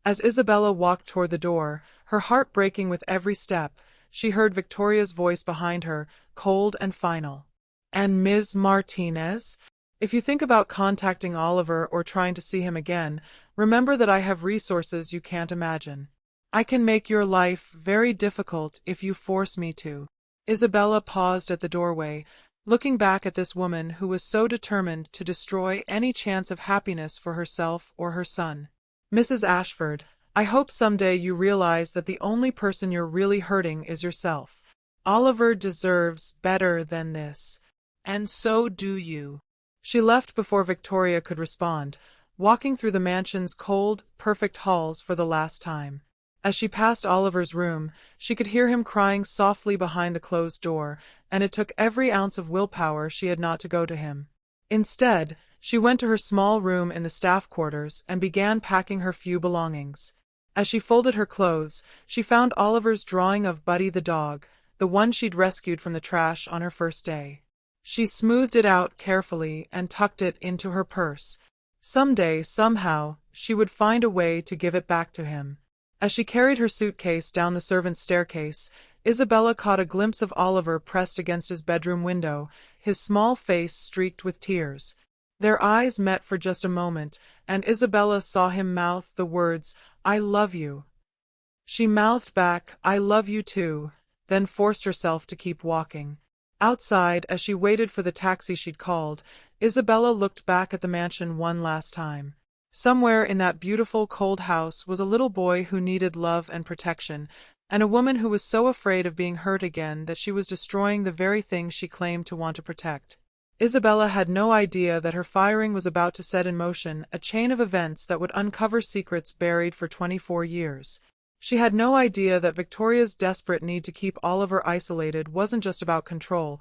As Isabella walked toward the door, her heart breaking with every step, she heard Victoria's voice behind her, cold and final. "And Ms. Martinez? If you think about contacting Oliver or trying to see him again, remember that I have resources you can't imagine. I can make your life very difficult if you force me to." Isabella paused at the doorway, looking back at this woman who was so determined to destroy any chance of happiness for herself or her son. "Mrs. Ashford, I hope someday you realize that the only person you're really hurting is yourself. Oliver deserves better than this. And so do you." She left before Victoria could respond, walking through the mansion's cold, perfect halls for the last time. As she passed Oliver's room, she could hear him crying softly behind the closed door, and it took every ounce of willpower she had not to go to him. Instead, she went to her small room in the staff quarters and began packing her few belongings. As she folded her clothes, she found Oliver's drawing of Buddy the dog, the one she'd rescued from the trash on her first day. She smoothed it out carefully and tucked it into her purse. Someday, somehow, she would find a way to give it back to him. As she carried her suitcase down the servants' staircase, Isabella caught a glimpse of Oliver pressed against his bedroom window, his small face streaked with tears. Their eyes met for just a moment, and Isabella saw him mouth the words, "I love you." She mouthed back, "I love you too," then forced herself to keep walking. Outside, as she waited for the taxi she'd called, Isabella looked back at the mansion one last time. Somewhere in that beautiful, cold house was a little boy who needed love and protection, and a woman who was so afraid of being hurt again that she was destroying the very thing she claimed to want to protect. Isabella had no idea that her firing was about to set in motion a chain of events that would uncover secrets buried for 24 years. She had no idea that Victoria's desperate need to keep Oliver isolated wasn't just about control.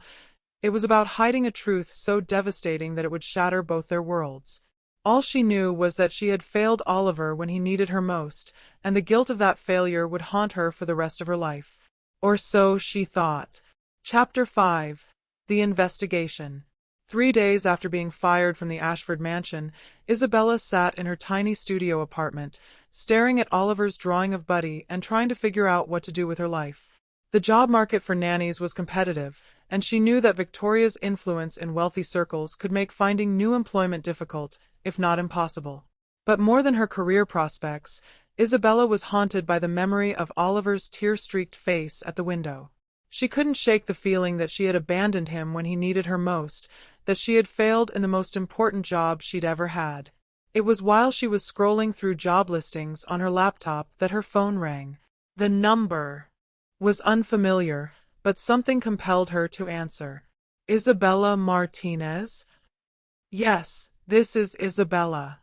It was about hiding a truth so devastating that it would shatter both their worlds. All she knew was that she had failed Oliver when he needed her most, and the guilt of that failure would haunt her for the rest of her life. Or so she thought. Chapter 5. The Investigation. 3 days after being fired from the Ashford mansion, Isabella sat in her tiny studio apartment, staring at Oliver's drawing of Buddy and trying to figure out what to do with her life. The job market for nannies was competitive, and she knew that Victoria's influence in wealthy circles could make finding new employment difficult, if not impossible. But more than her career prospects, Isabella was haunted by the memory of Oliver's tear-streaked face at the window. She couldn't shake the feeling that she had abandoned him when he needed her most, that she had failed in the most important job she'd ever had. It was while she was scrolling through job listings on her laptop that her phone rang. The number was unfamiliar, but something compelled her to answer. Isabella Martinez? Yes, this is Isabella.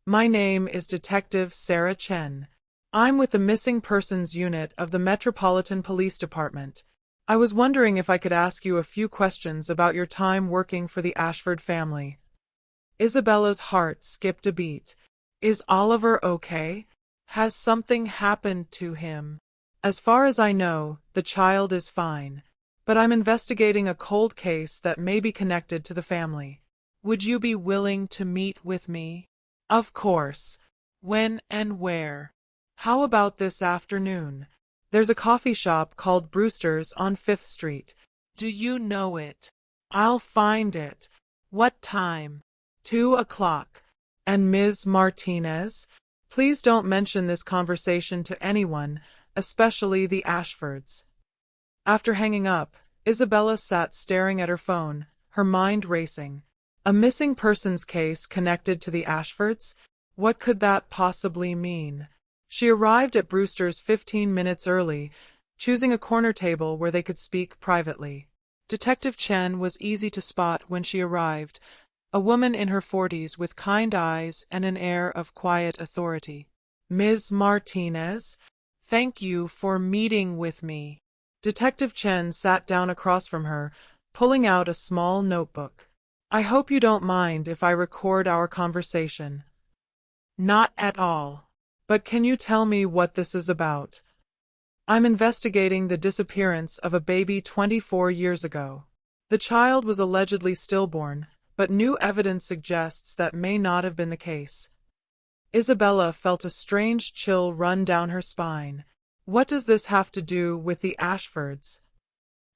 My name is Detective Sarah Chen. I'm with the Missing Persons Unit of the Metropolitan Police Department. I was wondering if I could ask you a few questions about your time working for the Ashford family. Isabella's heart skipped a beat. Is Oliver okay? Has something happened to him? As far as I know, the child is fine. But I'm investigating a cold case that may be connected to the family. Would you be willing to meet with me? Of course. When and where? How about this afternoon? There's a coffee shop called Brewster's on 5th Street. Do you know it? I'll find it. What time? 2 o'clock. And Ms. Martinez? Please don't mention this conversation to anyone, especially the Ashfords. After hanging up, Isabella sat staring at her phone, her mind racing. A missing persons case connected to the Ashfords? What could that possibly mean? She arrived at Brewster's 15 minutes early, choosing a corner table where they could speak privately. Detective Chen was easy to spot when she arrived, a woman in her 40s with kind eyes and an air of quiet authority. Ms. Martinez, thank you for meeting with me. Detective Chen sat down across from her, pulling out a small notebook. I hope you don't mind if I record our conversation. Not at all. But can you tell me what this is about? I'm investigating the disappearance of a baby 24 years ago. The child was allegedly stillborn, but new evidence suggests that may not have been the case. Isabella felt a strange chill run down her spine. What does this have to do with the Ashfords?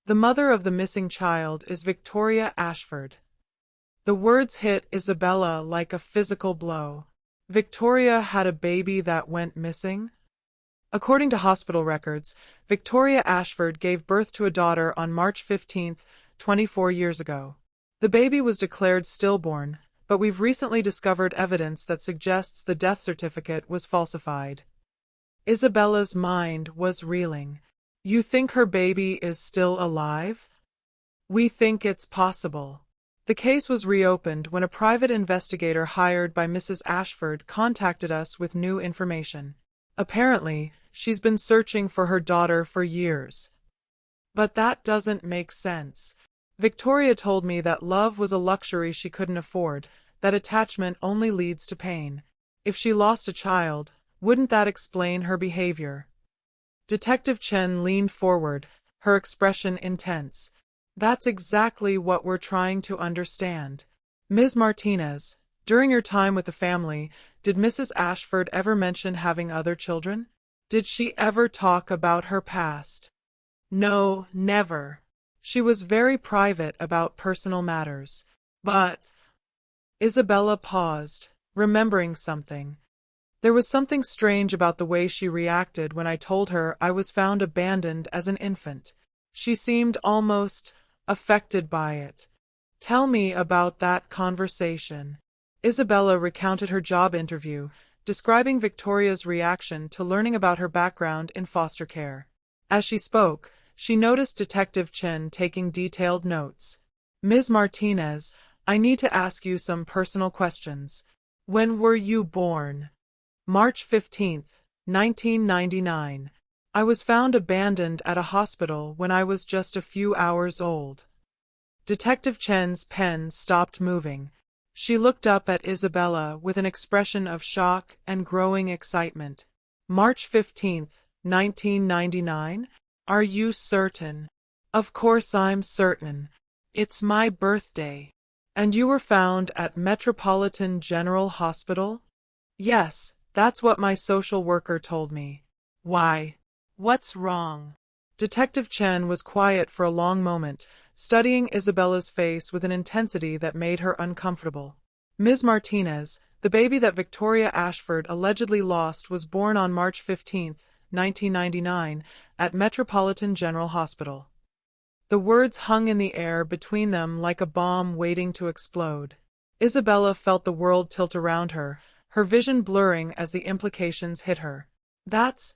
The mother of the missing child is Victoria Ashford. The words hit Isabella like a physical blow. Victoria had a baby that went missing? According to hospital records, Victoria Ashford gave birth to a daughter on March 15, 24 years ago. The baby was declared stillborn, but we've recently discovered evidence that suggests the death certificate was falsified. Isabella's mind was reeling. You think her baby is still alive? We think it's possible. The case was reopened when a private investigator hired by Mrs. Ashford contacted us with new information. Apparently, she's been searching for her daughter for years. But that doesn't make sense. Victoria told me that love was a luxury she couldn't afford, that attachment only leads to pain. If she lost a child, wouldn't that explain her behavior? Detective Chen leaned forward, her expression intense. That's exactly what we're trying to understand. Ms. Martinez, during your time with the family, did Mrs. Ashford ever mention having other children? Did she ever talk about her past? No, never. She was very private about personal matters. But... Isabella paused, remembering something. There was something strange about the way she reacted when I told her I was found abandoned as an infant. She seemed almost affected by it. Tell me about that conversation. Isabella recounted her job interview, describing Victoria's reaction to learning about her background in foster care. As she spoke, she noticed Detective Chen taking detailed notes. Ms. Martinez, I need to ask you some personal questions. When were you born? March 15, 1999. I was found abandoned at a hospital when I was just a few hours old. Detective Chen's pen stopped moving. She looked up at Isabella with an expression of shock and growing excitement. March 15, 1999? Are you certain? Of course I'm certain. It's my birthday. And you were found at Metropolitan General Hospital? Yes, that's what my social worker told me. Why? What's wrong? Detective Chen was quiet for a long moment, studying Isabella's face with an intensity that made her uncomfortable. Ms. Martinez, the baby that Victoria Ashford allegedly lost, was born on March 15, 1999, at Metropolitan General Hospital. The words hung in the air between them like a bomb waiting to explode. Isabella felt the world tilt around her, her vision blurring as the implications hit her. That's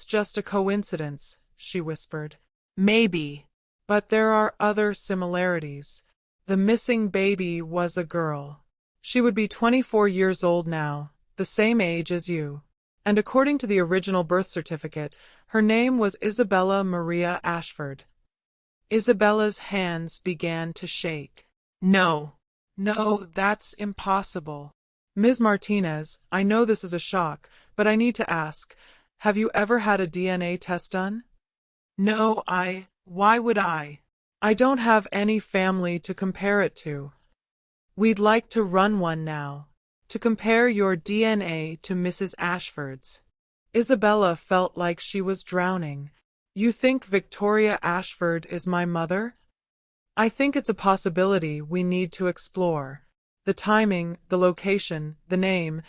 just a coincidence, she whispered. Maybe. But there are other similarities. The missing baby was a girl. She would be 24 years old now, the same age as you. And according to the original birth certificate, her name was Isabella Maria Ashford. Isabella's hands began to shake. No, that's impossible. Ms. Martinez, I know this is a shock, but I need to ask, have you ever had a DNA test done? No, why would I? I don't have any family to compare it to. We'd like to run one now, to compare your DNA to Mrs. Ashford's. Isabella felt like she was drowning. You think Victoria Ashford is my mother? I think it's a possibility we need to explore. The timing, the location, the name,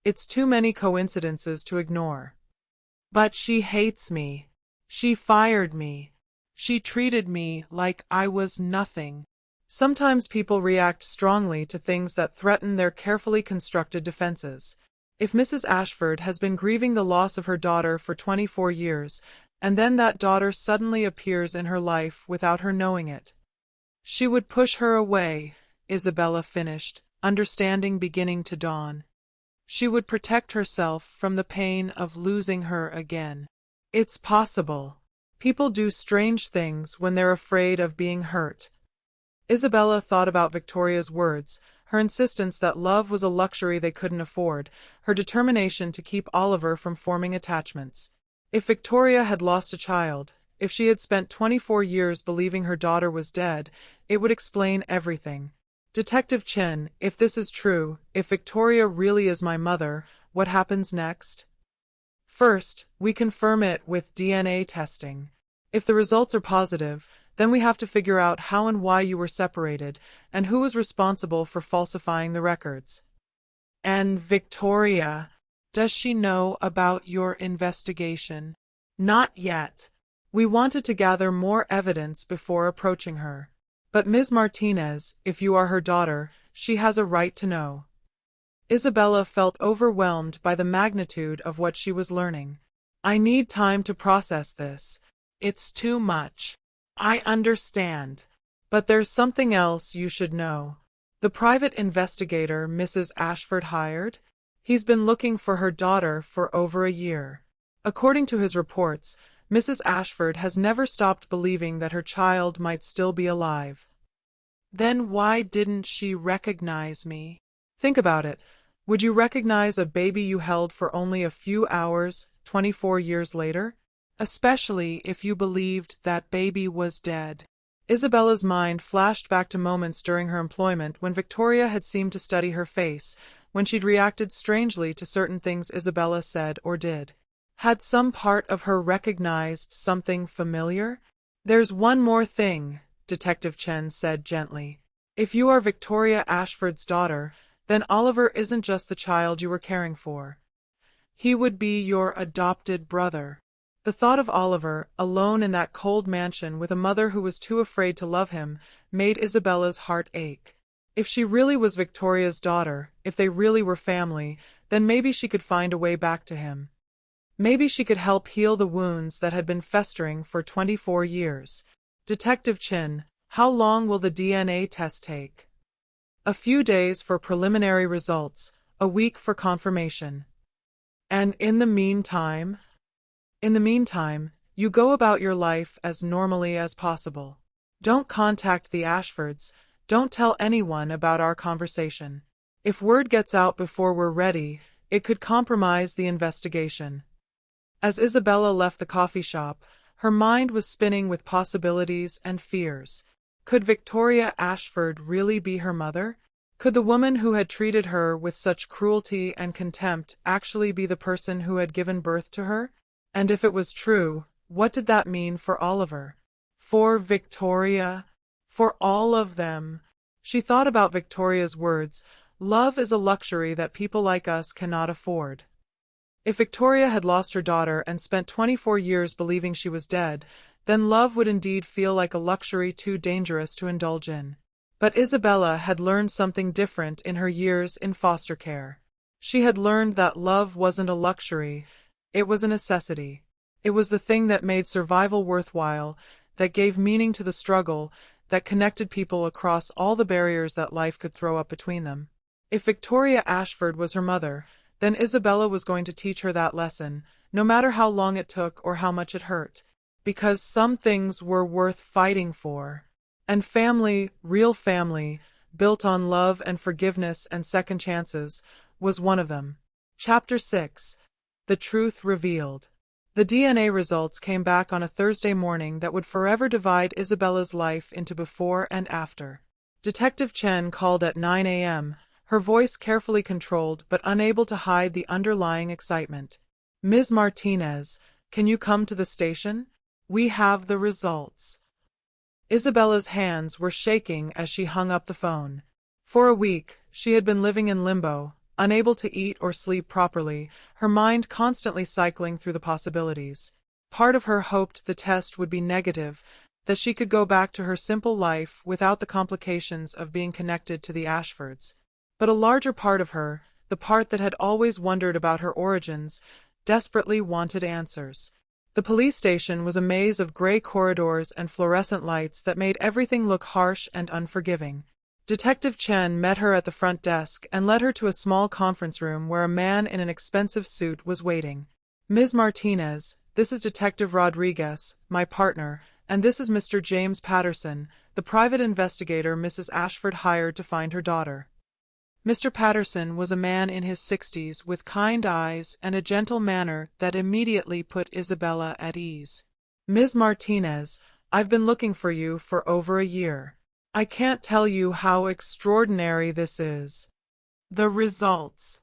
it's too many coincidences to ignore. But she hates me. She fired me. She treated me like I was nothing. Sometimes people react strongly to things that threaten their carefully constructed defenses. If Mrs. Ashford has been grieving the loss of her daughter for 24 years, and then that daughter suddenly appears in her life without her knowing it, she would push her away, Isabella finished, understanding beginning to dawn. She would protect herself from the pain of losing her again. It's possible. People do strange things when they're afraid of being hurt. Isabella thought about Victoria's words, her insistence that love was a luxury they couldn't afford, her determination to keep Oliver from forming attachments. If Victoria had lost a child, if she had spent 24 years believing her daughter was dead, it would explain everything. Detective Chen, if this is true, if Victoria really is my mother, what happens next? First, we confirm it with DNA testing. If the results are positive, then we have to figure out how and why you were separated, and who was responsible for falsifying the records. And Victoria, does she know about your investigation? Not yet. We wanted to gather more evidence before approaching her. But Ms. Martinez, if you are her daughter, she has a right to know. Isabella felt overwhelmed by the magnitude of what she was learning. I need time to process this. It's too much. I understand. But there's something else you should know. The private investigator Mrs. Ashford hired? He's been looking for her daughter for over a year. According to his reports, Mrs. Ashford has never stopped believing that her child might still be alive. Then why didn't she recognize me? Think about it. Would you recognize a baby you held for only a few hours, 24 years later? Especially if you believed that baby was dead. Isabella's mind flashed back to moments during her employment when Victoria had seemed to study her face, when she'd reacted strangely to certain things Isabella said or did. Had some part of her recognized something familiar? There's one more thing, Detective Chen said gently. If you are Victoria Ashford's daughter, then Oliver isn't just the child you were caring for. He would be your adopted brother. The thought of Oliver, alone in that cold mansion with a mother who was too afraid to love him, made Isabella's heart ache. If she really was Victoria's daughter, if they really were family, then maybe she could find a way back to him. Maybe she could help heal the wounds that had been festering for 24 years. Detective Chin, how long will the DNA test take? A few days for preliminary results, a week for confirmation. And in the meantime? In the meantime, you go about your life as normally as possible. Don't contact the Ashfords, don't tell anyone about our conversation. If word gets out before we're ready, it could compromise the investigation. As Isabella left the coffee shop, her mind was spinning with possibilities and fears. Could Victoria Ashford really be her mother? Could the woman who had treated her with such cruelty and contempt actually be the person who had given birth to her? And if it was true, what did that mean for Oliver? For Victoria? For all of them? She thought about Victoria's words, "Love is a luxury that people like us cannot afford." If Victoria had lost her daughter and spent 24 years believing she was dead, then love would indeed feel like a luxury too dangerous to indulge in. But Isabella had learned something different in her years in foster care. She had learned that love wasn't a luxury, it was a necessity. It was the thing that made survival worthwhile, that gave meaning to the struggle, that connected people across all the barriers that life could throw up between them. If Victoria Ashford was her mother, then Isabella was going to teach her that lesson, no matter how long it took or how much it hurt. Because some things were worth fighting for. And family, real family, built on love and forgiveness and second chances, was one of them. Chapter 6. The Truth Revealed. The DNA results came back on a Thursday morning that would forever divide Isabella's life into before and after. Detective Chen called at 9 a.m., her voice carefully controlled but unable to hide the underlying excitement. "Ms. Martinez, can you come to the station? We have the results." Isabella's hands were shaking as she hung up the phone. For a week, she had been living in limbo, unable to eat or sleep properly, her mind constantly cycling through the possibilities. Part of her hoped the test would be negative, that she could go back to her simple life without the complications of being connected to the Ashfords. But a larger part of her, the part that had always wondered about her origins, desperately wanted answers. The police station was a maze of gray corridors and fluorescent lights that made everything look harsh and unforgiving. Detective Chen met her at the front desk and led her to a small conference room where a man in an expensive suit was waiting. "Ms. Martinez, this is Detective Rodriguez, my partner, and this is Mr. James Patterson, the private investigator Mrs. Ashford hired to find her daughter." Mr. Patterson was a man in his 60s with kind eyes and a gentle manner that immediately put Isabella at ease. "Ms. Martinez, I've been looking for you for over a year. I can't tell you how extraordinary this is." "The results?"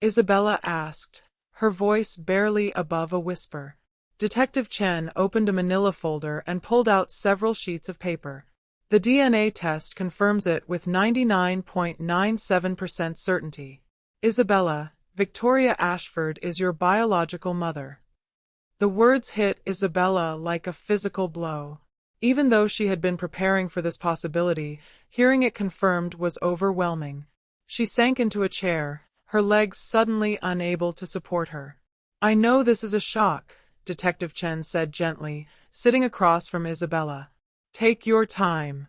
Isabella asked, her voice barely above a whisper. Detective Chen opened a manila folder and pulled out several sheets of paper. "The DNA test confirms it with 99.97% certainty. Isabella, Victoria Ashford is your biological mother." The words hit Isabella like a physical blow. Even though she had been preparing for this possibility, hearing it confirmed was overwhelming. She sank into a chair, her legs suddenly unable to support her. "I know this is a shock," Detective Chen said gently, sitting across from Isabella. "Take your time."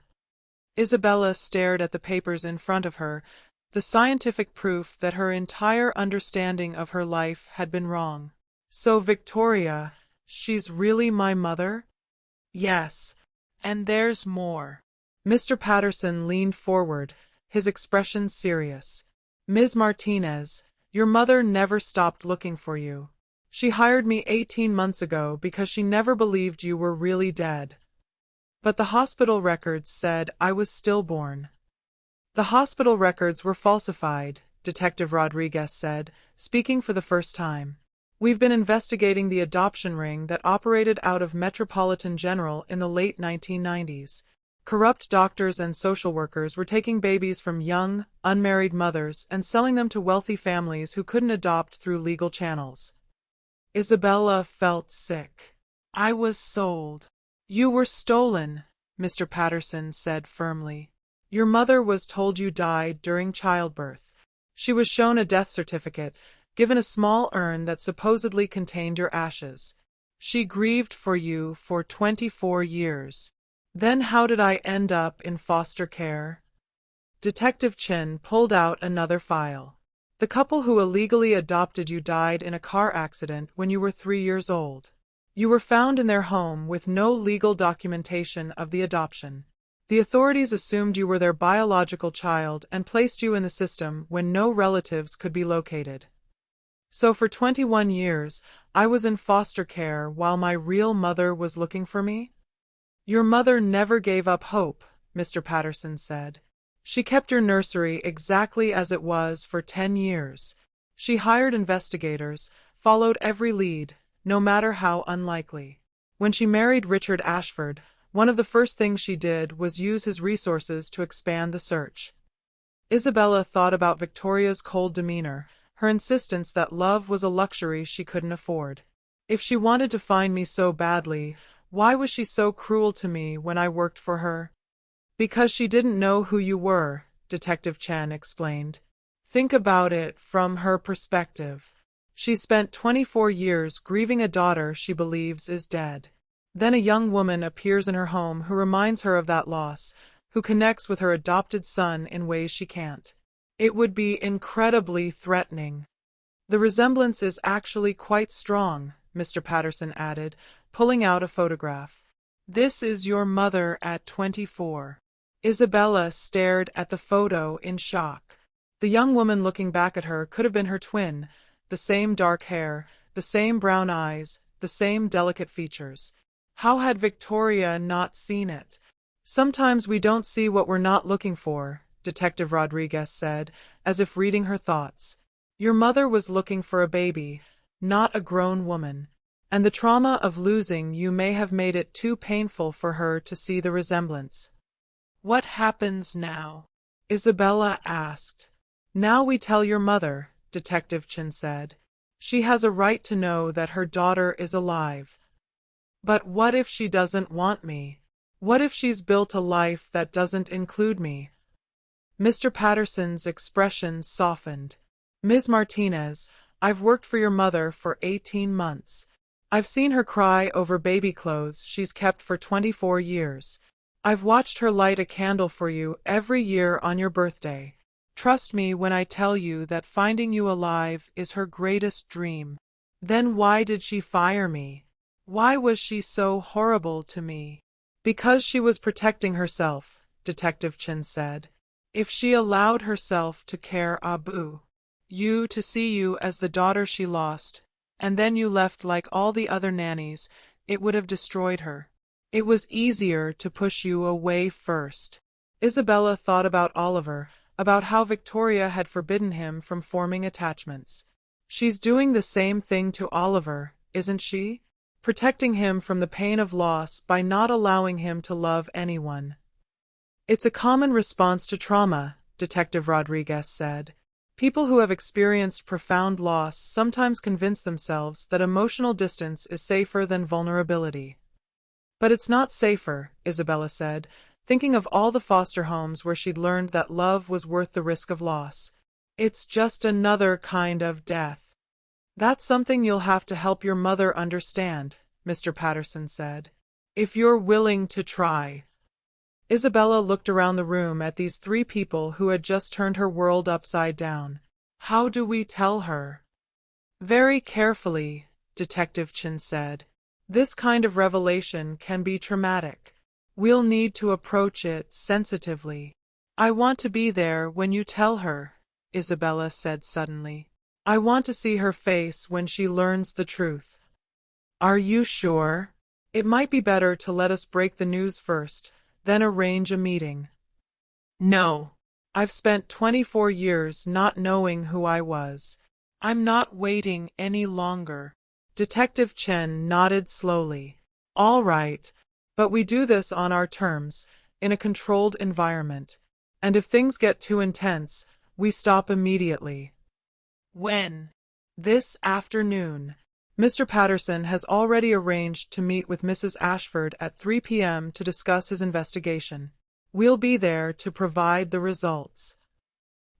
Isabella stared at the papers in front of her, the scientific proof that her entire understanding of her life had been wrong. "So Victoria, she's really my mother?" "Yes, and there's more." Mr. Patterson leaned forward, his expression serious. "Ms. Martinez, your mother never stopped looking for you. She hired me 18 months ago because she never believed you were really dead. But the hospital records said I was stillborn." "The hospital records were falsified," Detective Rodriguez said, speaking for the first time. "We've been investigating the adoption ring that operated out of Metropolitan General in the late 1990s. Corrupt doctors and social workers were taking babies from young, unmarried mothers and selling them to wealthy families who couldn't adopt through legal channels." Isabella felt sick. "I was sold." "You were stolen," Mr. Patterson said firmly. "Your mother was told you died during childbirth. She was shown a death certificate, given a small urn that supposedly contained your ashes. She grieved for you for 24 years. Then how did I end up in foster care?" Detective Chen pulled out another file. "The couple who illegally adopted you died in a car accident when you were 3 years old. You were found in their home with no legal documentation of the adoption. The authorities assumed you were their biological child and placed you in the system when no relatives could be located. So for 21 years, I was in foster care while my real mother was looking for me? Your mother never gave up hope," Mr. Patterson said. She kept your nursery exactly as it was for 10 years. She hired investigators, followed every lead, no matter how unlikely. When she married Richard Ashford, one of the first things she did was use his resources to expand the search. Isabella thought about Victoria's cold demeanor, her insistence that love was a luxury she couldn't afford. If she wanted to find me so badly, why was she so cruel to me when I worked for her? Because she didn't know who you were, Detective Chen explained. Think about it from her perspective. She spent 24 years grieving a daughter she believes is dead. Then a young woman appears in her home who reminds her of that loss, who connects with her adopted son in ways she can't. It would be incredibly threatening. The resemblance is actually quite strong, Mr. Patterson added, pulling out a photograph. This is your mother at 24. Isabella stared at the photo in shock. The young woman looking back at her could have been her twin, the same dark hair, the same brown eyes, the same delicate features. How had Victoria not seen it? Sometimes we don't see what we're not looking for, Detective Rodriguez said, as if reading her thoughts. Your mother was looking for a baby, not a grown woman, and the trauma of losing you may have made it too painful for her to see the resemblance. What happens now? Isabella asked. Now we tell your mother, Detective Chen said. She has a right to know that her daughter is alive. But what if she doesn't want me? What if she's built a life that doesn't include me? Mr. Patterson's expression softened. Ms. Martinez, I've worked for your mother for 18 months. I've seen her cry over baby clothes she's kept for 24 years. I've watched her light a candle for you every year on your birthday. Trust me when I tell you that finding you alive is her greatest dream. Then why did she fire me? Why was she so horrible to me? Because she was protecting herself, Detective Chen said. If she allowed herself to care you to see you as the daughter she lost, and then you left like all the other nannies, it would have destroyed her. It was easier to push you away first. Isabella thought about Oliver, about how Victoria had forbidden him from forming attachments. She's doing the same thing to Oliver, isn't she? Protecting him from the pain of loss by not allowing him to love anyone. It's a common response to trauma, Detective Rodriguez said. People who have experienced profound loss sometimes convince themselves that emotional distance is safer than vulnerability. But it's not safer, Isabella said, thinking of all the foster homes where she'd learned that love was worth the risk of loss. It's just another kind of death. That's something you'll have to help your mother understand, Mr. Patterson said. If you're willing to try. Isabella looked around the room at these three people who had just turned her world upside down. How do we tell her? Very carefully, Detective Chen said. This kind of revelation can be traumatic. We'll need to approach it sensitively. I want to be there when you tell her, Isabella said suddenly. I want to see her face when she learns the truth. Are you sure? It might be better to let us break the news first, then arrange a meeting. No. I've spent 24 years not knowing who I was. I'm not waiting any longer. Detective Chen nodded slowly. All right, but we do this on our terms, in a controlled environment. And if things get too intense, we stop immediately. When? This afternoon. Mr. Patterson has already arranged to meet with Mrs. Ashford at 3 p.m. to discuss his investigation. We'll be there to provide the results.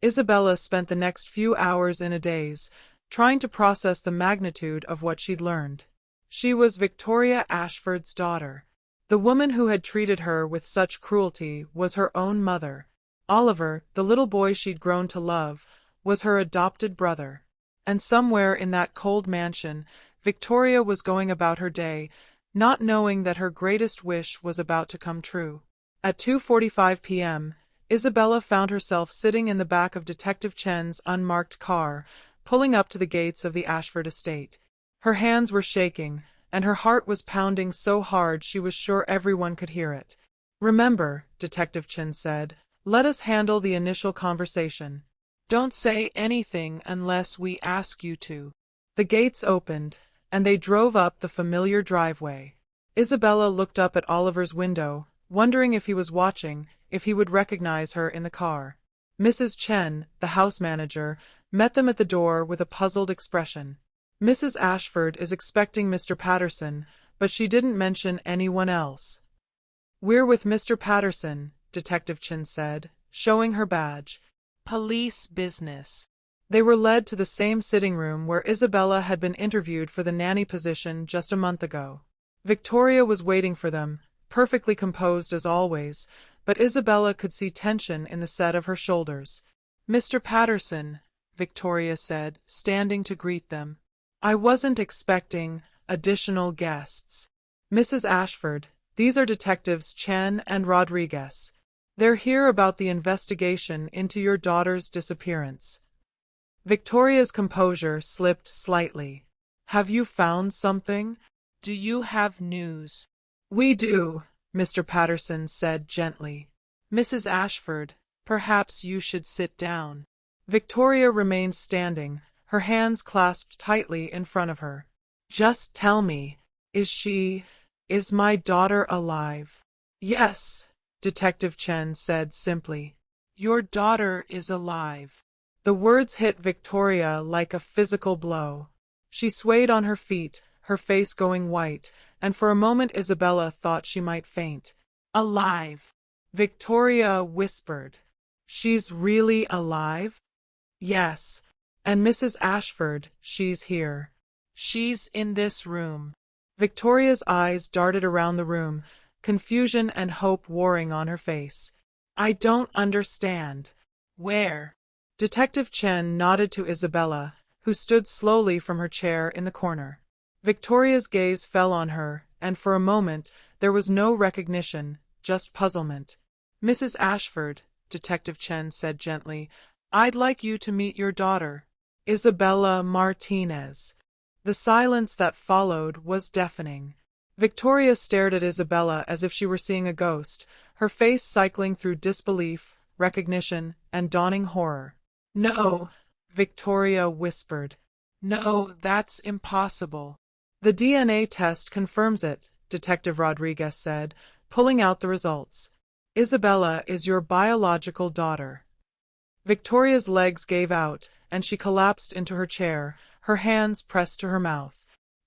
Isabella spent the next few hours in a daze, trying to process the magnitude of what she'd learned. She was Victoria Ashford's daughter. The woman who had treated her with such cruelty was her own mother. Oliver, the little boy she'd grown to love, was her adopted brother. And somewhere in that cold mansion, Victoria was going about her day, not knowing that her greatest wish was about to come true. At 2:45 p.m., Isabella found herself sitting in the back of Detective Chen's unmarked car, pulling up to the gates of the Ashford estate. Her hands were shaking, and her heart was pounding so hard she was sure everyone could hear it. Remember, Detective Chin said, let us handle the initial conversation. Don't say anything unless we ask you to. The gates opened, and they drove up the familiar driveway. Isabella looked up at Oliver's window, wondering if he was watching, if he would recognize her in the car. Mrs. Chen, the house manager, met them at the door with a puzzled expression. Mrs. Ashford is expecting Mr. Patterson, but she didn't mention anyone else. We're with Mr. Patterson, Detective Chin said, showing her badge. Police business. They were led to the same sitting room where Isabella had been interviewed for the nanny position just a month ago. Victoria was waiting for them, perfectly composed as always, but Isabella could see tension in the set of her shoulders. Mr. Patterson, Victoria said, standing to greet them. I wasn't expecting additional guests. Mrs. Ashford, these are Detectives Chen and Rodriguez. They're here about the investigation into your daughter's disappearance. Victoria's composure slipped slightly. Have you found something? Do you have news? We do, Mr. Patterson said gently. Mrs. Ashford, perhaps you should sit down. Victoria remained standing, her hands clasped tightly in front of her. Just tell me, is my daughter alive? Yes, Detective Chen said simply. Your daughter is alive. The words hit Victoria like a physical blow. She swayed on her feet, her face going white, and for a moment Isabella thought she might faint. Alive, Victoria whispered. She's really alive? Yes. And Mrs. Ashford, she's here. She's in this room. Victoria's eyes darted around the room, confusion and hope warring on her face. I don't understand. Where? Detective Chen nodded to Isabella, who stood slowly from her chair in the corner. Victoria's gaze fell on her, and for a moment there was no recognition, just puzzlement. Mrs. Ashford, Detective Chen said gently, I'd like you to meet your daughter, Isabella Martinez. The silence that followed was deafening. Victoria stared at Isabella as if she were seeing a ghost, her face cycling through disbelief, recognition, and dawning horror. No, Victoria whispered. No, that's impossible. The DNA test confirms it, Detective Rodriguez said, pulling out the results. Isabella is your biological daughter. Victoria's legs gave out, and she collapsed into her chair, her hands pressed to her mouth.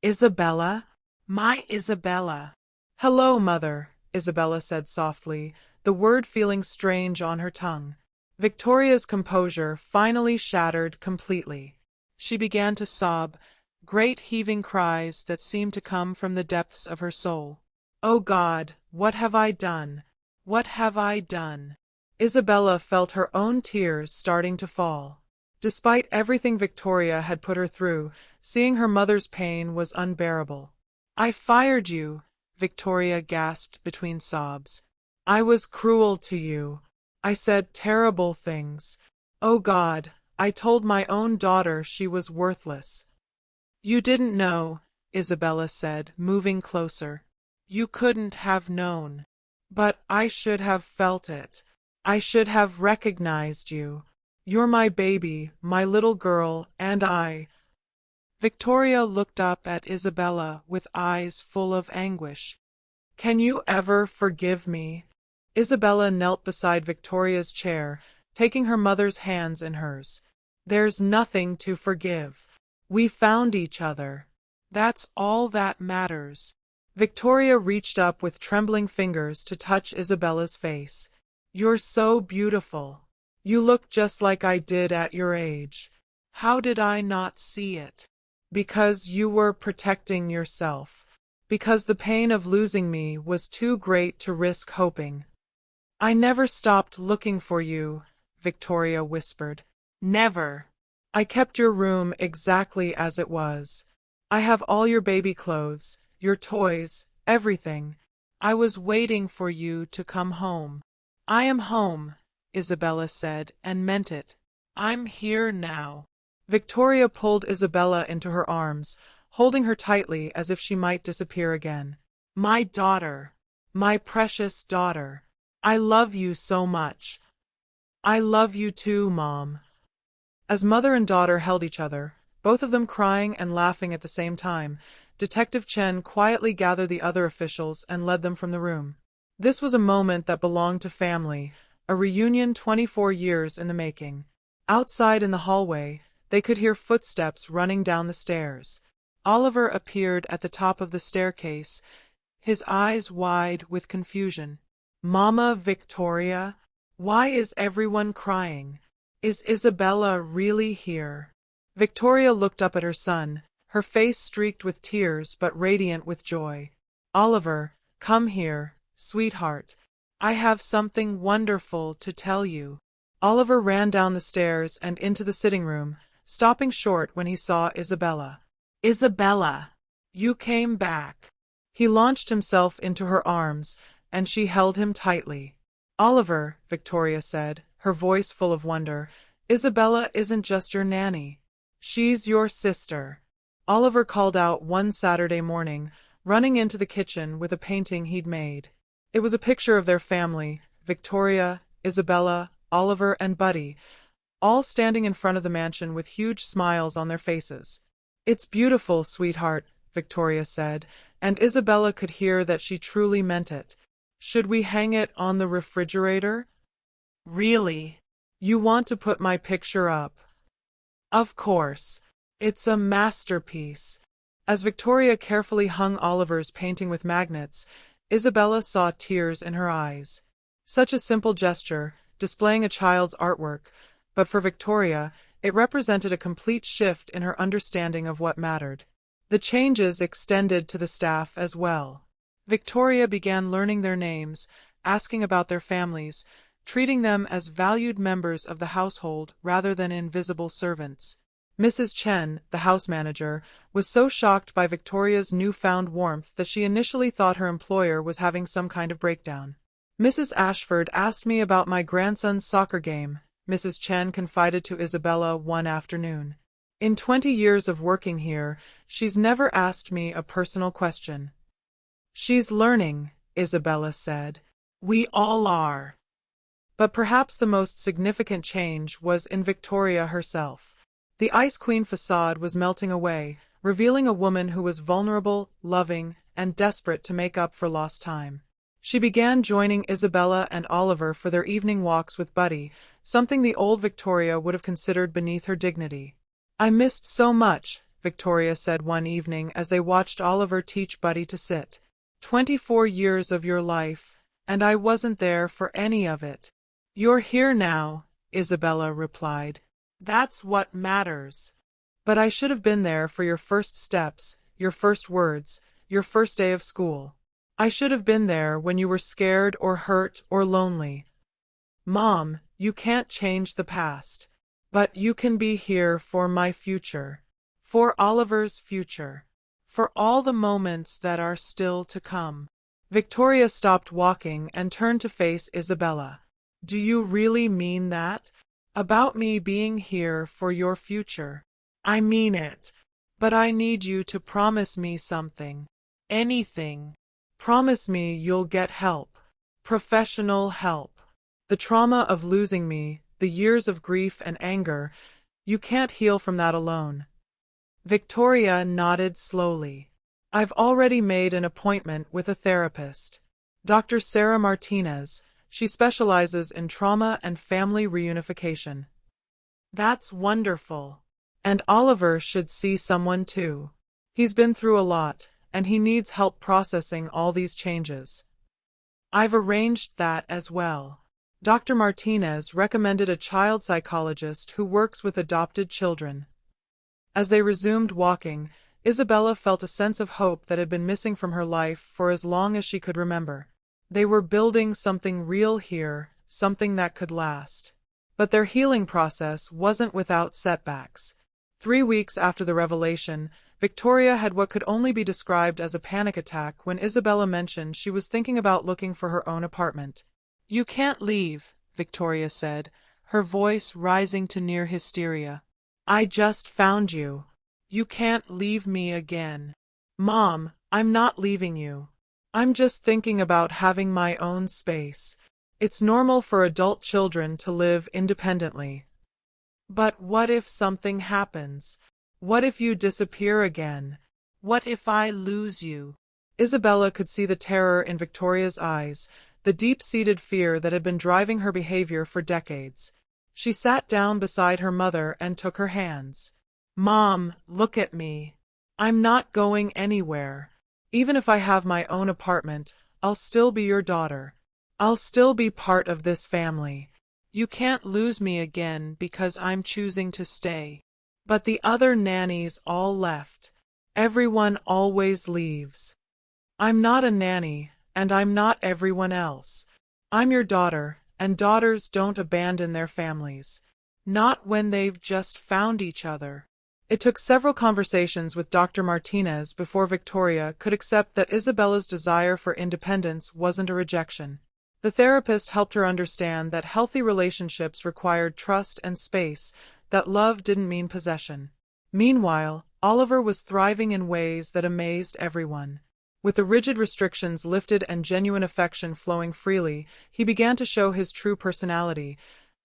Isabella? My Isabella. Hello, Mother, Isabella said softly, the word feeling strange on her tongue. Victoria's composure finally shattered completely. She began to sob, great heaving cries that seemed to come from the depths of her soul. Oh God, what have I done? What have I done? Isabella felt her own tears starting to fall. Despite everything Victoria had put her through, seeing her mother's pain was unbearable. I fired you, Victoria gasped between sobs. I was cruel to you. I said terrible things. Oh God, I told my own daughter she was worthless. You didn't know, Isabella said, moving closer. You couldn't have known. But I should have felt it. I should have recognized you. You're my baby, my little girl, and I. Victoria looked up at Isabella with eyes full of anguish. Can you ever forgive me? Isabella knelt beside Victoria's chair, taking her mother's hands in hers. There's nothing to forgive. We found each other. That's all that matters. Victoria reached up with trembling fingers to touch Isabella's face. You're so beautiful. You look just like I did at your age. How did I not see it? Because you were protecting yourself. Because the pain of losing me was too great to risk hoping. I never stopped looking for you, Victoria whispered. Never. I kept your room exactly as it was. I have all your baby clothes, your toys, everything. I was waiting for you to come home. I am home, Isabella said, and meant it. I'm here now. Victoria pulled Isabella into her arms, holding her tightly as if she might disappear again. My daughter. My precious daughter. I love you so much. I love you too, Mom. As mother and daughter held each other, both of them crying and laughing at the same time, Detective Chen quietly gathered the other officials and led them from the room. This was a moment that belonged to family, a reunion 24 years in the making. Outside in the hallway, they could hear footsteps running down the stairs. Oliver appeared at the top of the staircase, his eyes wide with confusion. Mama Victoria? Why is everyone crying? Is Isabella really here? Victoria looked up at her son, her face streaked with tears but radiant with joy. Oliver, come here, sweetheart. I have something wonderful to tell you. Oliver ran down the stairs and into the sitting room, stopping short when he saw Isabella. Isabella! You came back. He launched himself into her arms, and she held him tightly. Oliver, Victoria said, her voice full of wonder, Isabella isn't just your nanny. She's your sister. Oliver called out one Saturday morning, running into the kitchen with a painting he'd made. It was a picture of their family, Victoria, Isabella, Oliver, and Buddy, all standing in front of the mansion with huge smiles on their faces. It's beautiful, sweetheart, Victoria said, and Isabella could hear that she truly meant it. Should we hang it on the refrigerator? Really? You want to put my picture up? Of course. It's a masterpiece. As Victoria carefully hung Oliver's painting with magnets, Isabella saw tears in her eyes. Such a simple gesture, displaying a child's artwork, but for Victoria, it represented a complete shift in her understanding of what mattered. The changes extended to the staff as well. Victoria began learning their names, asking about their families, treating them as valued members of the household rather than invisible servants. Mrs. Chen, the house manager, was so shocked by Victoria's newfound warmth that she initially thought her employer was having some kind of breakdown. Mrs. Ashford asked me about my grandson's soccer game, Mrs. Chen confided to Isabella one afternoon. In 20 years of working here, she's never asked me a personal question. She's learning, Isabella said. We all are. But perhaps the most significant change was in Victoria herself. The Ice Queen facade was melting away, revealing a woman who was vulnerable, loving, and desperate to make up for lost time. She began joining Isabella and Oliver for their evening walks with Buddy, something the old Victoria would have considered beneath her dignity. I missed so much, Victoria said one evening as they watched Oliver teach Buddy to sit. 24 years of your life, and I wasn't there for any of it. You're here now, Isabella replied. That's what matters. But I should have been there for your first steps, your first words, your first day of school. I should have been there when you were scared or hurt or lonely. Mom, you can't change the past. But you can be here for my future. For Oliver's future. For all the moments that are still to come. Victoria stopped walking and turned to face Isabella. Do you really mean that? About me being here for your future? I mean it. But I need you to promise me something. Anything. Promise me you'll get help. Professional help. The trauma of losing me, the years of grief and anger, you can't heal from that alone. Victoria nodded slowly. I've already made an appointment with a therapist. Dr. Isabella Martinez. She specializes in trauma and family reunification. That's wonderful. And Oliver should see someone too. He's been through a lot, and he needs help processing all these changes. I've arranged that as well. Dr. Martinez recommended a child psychologist who works with adopted children. As they resumed walking, Isabella felt a sense of hope that had been missing from her life for as long as she could remember. They were building something real here, something that could last. But their healing process wasn't without setbacks. 3 weeks after the revelation, Victoria had what could only be described as a panic attack when Isabella mentioned she was thinking about looking for her own apartment. You can't leave, Victoria said, her voice rising to near hysteria. I just found you. You can't leave me again. Mom, I'm not leaving you. I'm just thinking about having my own space. It's normal for adult children to live independently. But what if something happens? What if you disappear again? What if I lose you? Isabella could see the terror in Victoria's eyes, the deep-seated fear that had been driving her behavior for decades. She sat down beside her mother and took her hands. Mom, look at me. I'm not going anywhere. Even if I have my own apartment, I'll still be your daughter. I'll still be part of this family. You can't lose me again because I'm choosing to stay. But the other nannies all left. Everyone always leaves. I'm not a nanny, and I'm not everyone else. I'm your daughter, and daughters don't abandon their families. Not when they've just found each other. It took several conversations with Dr. Martinez before Victoria could accept that Isabella's desire for independence wasn't a rejection. The therapist helped her understand that healthy relationships required trust and space, that love didn't mean possession. Meanwhile, Oliver was thriving in ways that amazed everyone. With the rigid restrictions lifted and genuine affection flowing freely, he began to show his true personality: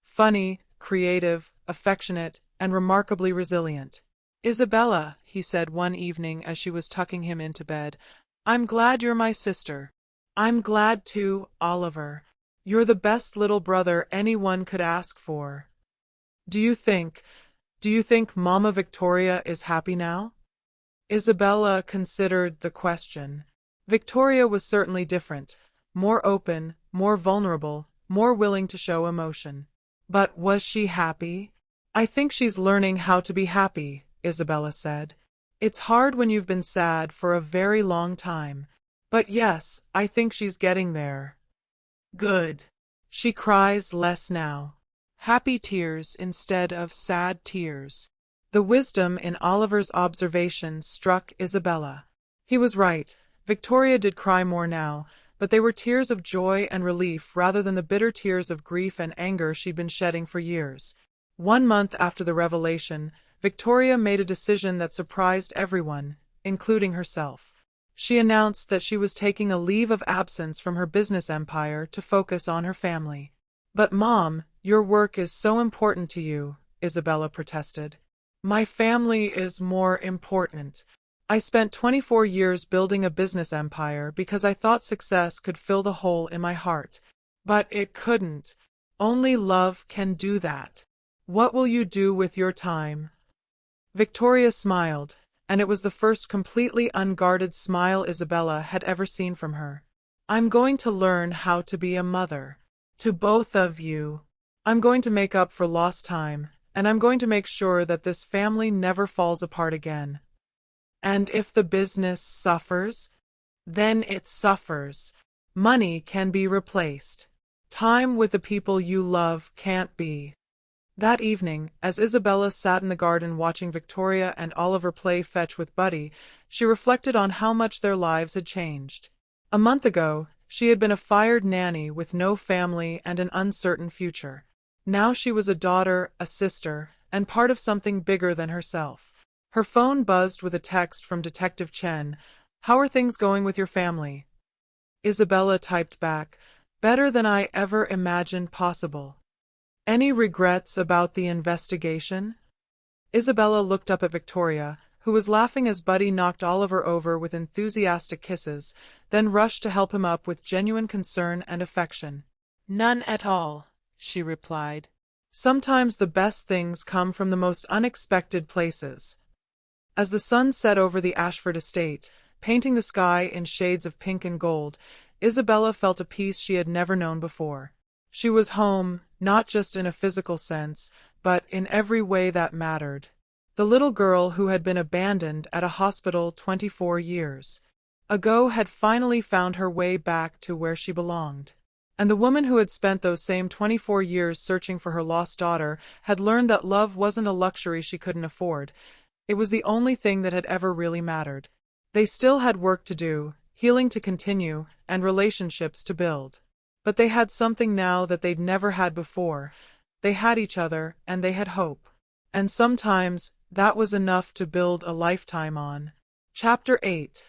funny, creative, affectionate, and remarkably resilient. "Isabella," he said one evening as she was tucking him into bed, "I'm glad you're my sister." "I'm glad too, Oliver. You're the best little brother anyone could ask for." Do you think Mama Victoria is happy now?" Isabella considered the question. Victoria was certainly different, more open, more vulnerable, more willing to show emotion. But was she happy? "I think she's learning how to be happy," Isabella said. "It's hard when you've been sad for a very long time. But yes, I think she's getting there." "Good. She cries less now. Happy tears instead of sad tears." The wisdom in Oliver's observation struck Isabella. He was right. Victoria did cry more now, but they were tears of joy and relief rather than the bitter tears of grief and anger she'd been shedding for years. 1 month after the revelation, Victoria made a decision that surprised everyone, including herself. She announced that she was taking a leave of absence from her business empire to focus on her family. "But Mom, your work is so important to you," Isabella protested. "My family is more important. I spent 24 years building a business empire because I thought success could fill the hole in my heart. But it couldn't. Only love can do that. What will you do with your time?" Victoria smiled, and it was the first completely unguarded smile Isabella had ever seen from her. "I'm going to learn how to be a mother. To both of you. I'm going to make up for lost time, and I'm going to make sure that this family never falls apart again. And if the business suffers, then it suffers. Money can be replaced. Time with the people you love can't be." That evening, as Isabella sat in the garden watching Victoria and Oliver play fetch with Buddy, she reflected on how much their lives had changed. A month ago, she had been a fired nanny with no family and an uncertain future. Now she was a daughter, a sister, and part of something bigger than herself. Her phone buzzed with a text from Detective Chen. "How are things going with your family?" Isabella typed back, "Better than I ever imagined possible." "Any regrets about the investigation?" Isabella looked up at Victoria, who was laughing as Buddy knocked Oliver over with enthusiastic kisses, then rushed to help him up with genuine concern and affection. "None at all," she replied. "Sometimes the best things come from the most unexpected places." As the sun set over the Ashford estate, painting the sky in shades of pink and gold, Isabella felt a peace she had never known before. She was home, not just in a physical sense, but in every way that mattered. The little girl who had been abandoned at a hospital 24 years ago had finally found her way back to where she belonged. And the woman who had spent those same 24 years searching for her lost daughter had learned that love wasn't a luxury she couldn't afford. It was the only thing that had ever really mattered. They still had work to do, healing to continue, and relationships to build. But they had something now that they'd never had before. They had each other, and they had hope. And sometimes, that was enough to build a lifetime on. Chapter 8.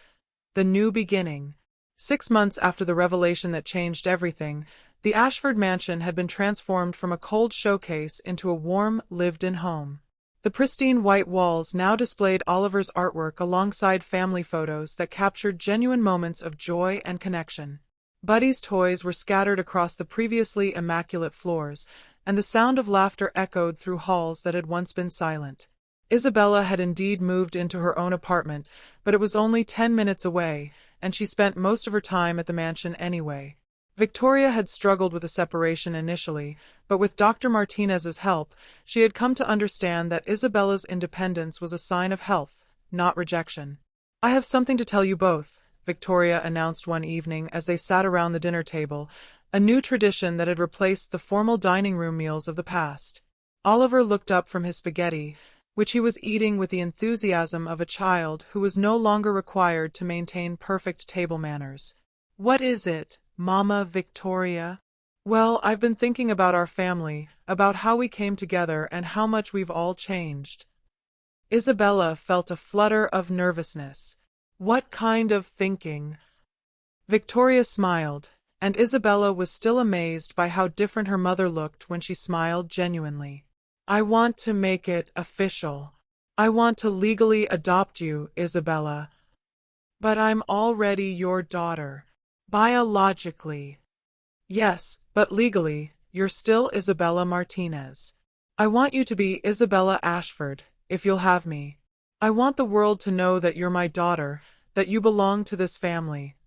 The New Beginning. 6 months after the revelation that changed everything, the Ashford mansion had been transformed from a cold showcase into a warm, lived-in home. The pristine white walls now displayed Oliver's artwork alongside family photos that captured genuine moments of joy and connection. Buddy's toys were scattered across the previously immaculate floors, and the sound of laughter echoed through halls that had once been silent. Isabella had indeed moved into her own apartment, but it was only 10 minutes away, and she spent most of her time at the mansion anyway. Victoria had struggled with the separation initially, but with Dr. Martinez's help, she had come to understand that Isabella's independence was a sign of health, not rejection. "I have something to tell you both," Victoria announced one evening as they sat around the dinner table, a new tradition that had replaced the formal dining room meals of the past. Oliver looked up from his spaghetti, which he was eating with the enthusiasm of a child who was no longer required to maintain perfect table manners. "What is it, Mama Victoria?" "Well, I've been thinking about our family, about how we came together and how much we've all changed." Isabella felt a flutter of nervousness. "What kind of thinking?" Victoria smiled, and Isabella was still amazed by how different her mother looked when she smiled genuinely. "I want to make it official. I want to legally adopt you, Isabella." "But I'm already your daughter. Biologically." "Yes, but legally, you're still Isabella Martinez. I want you to be Isabella Ashford, if you'll have me. I want the world to know that you're my daughter, that you belong to this family."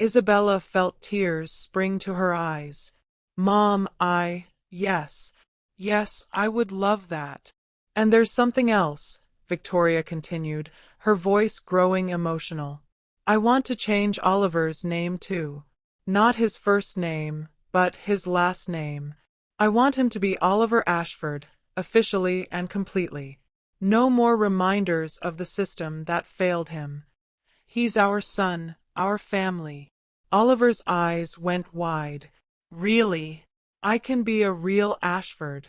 Isabella felt tears spring to her eyes. "Mom, yes, I would love that. And there's something else," Victoria continued, her voice growing emotional. "I want to change Oliver's name too. Not his first name, but his last name. I want him to be Oliver Ashford, officially and completely. No more reminders of the system that failed him. He's our son, our family." Oliver's eyes went wide. "Really? I can be a real Ashford?"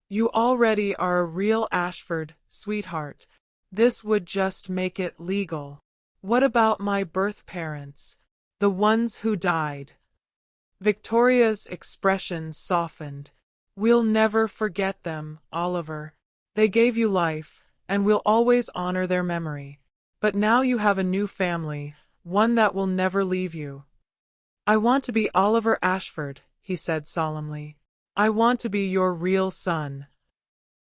"You already are a real Ashford, sweetheart. This would just make it legal." "What about my birth parents? The ones who died?" Victoria's expression softened. "We'll never forget them, Oliver. They gave you life, and we'll always honor their memory. But now you have a new family, one that will never leave you." "I want to be Oliver Ashford," he said solemnly. "I want to be your real son."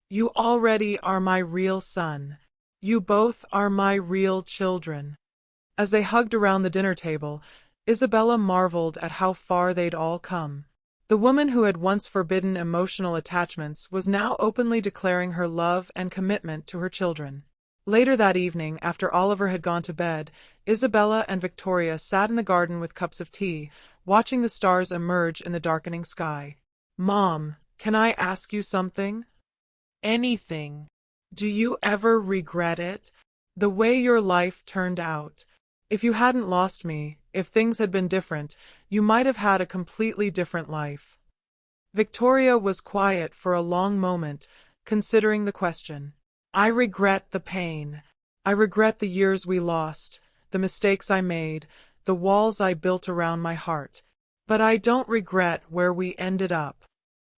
"You already are my real son. You both are my real children." As they hugged around the dinner table, Isabella marveled at how far they'd all come. The woman who had once forbidden emotional attachments was now openly declaring her love and commitment to her children. Later that evening, after Oliver had gone to bed, Isabella and Victoria sat in the garden with cups of tea, watching the stars emerge in the darkening sky. "Mom, can I ask you something?" "Anything." "Do you ever regret it? The way your life turned out? If you hadn't lost me, if things had been different, you might have had a completely different life." Victoria was quiet for a long moment, considering the question. "I regret the pain. I regret the years we lost, the mistakes I made, the walls I built around my heart. But I don't regret where we ended up.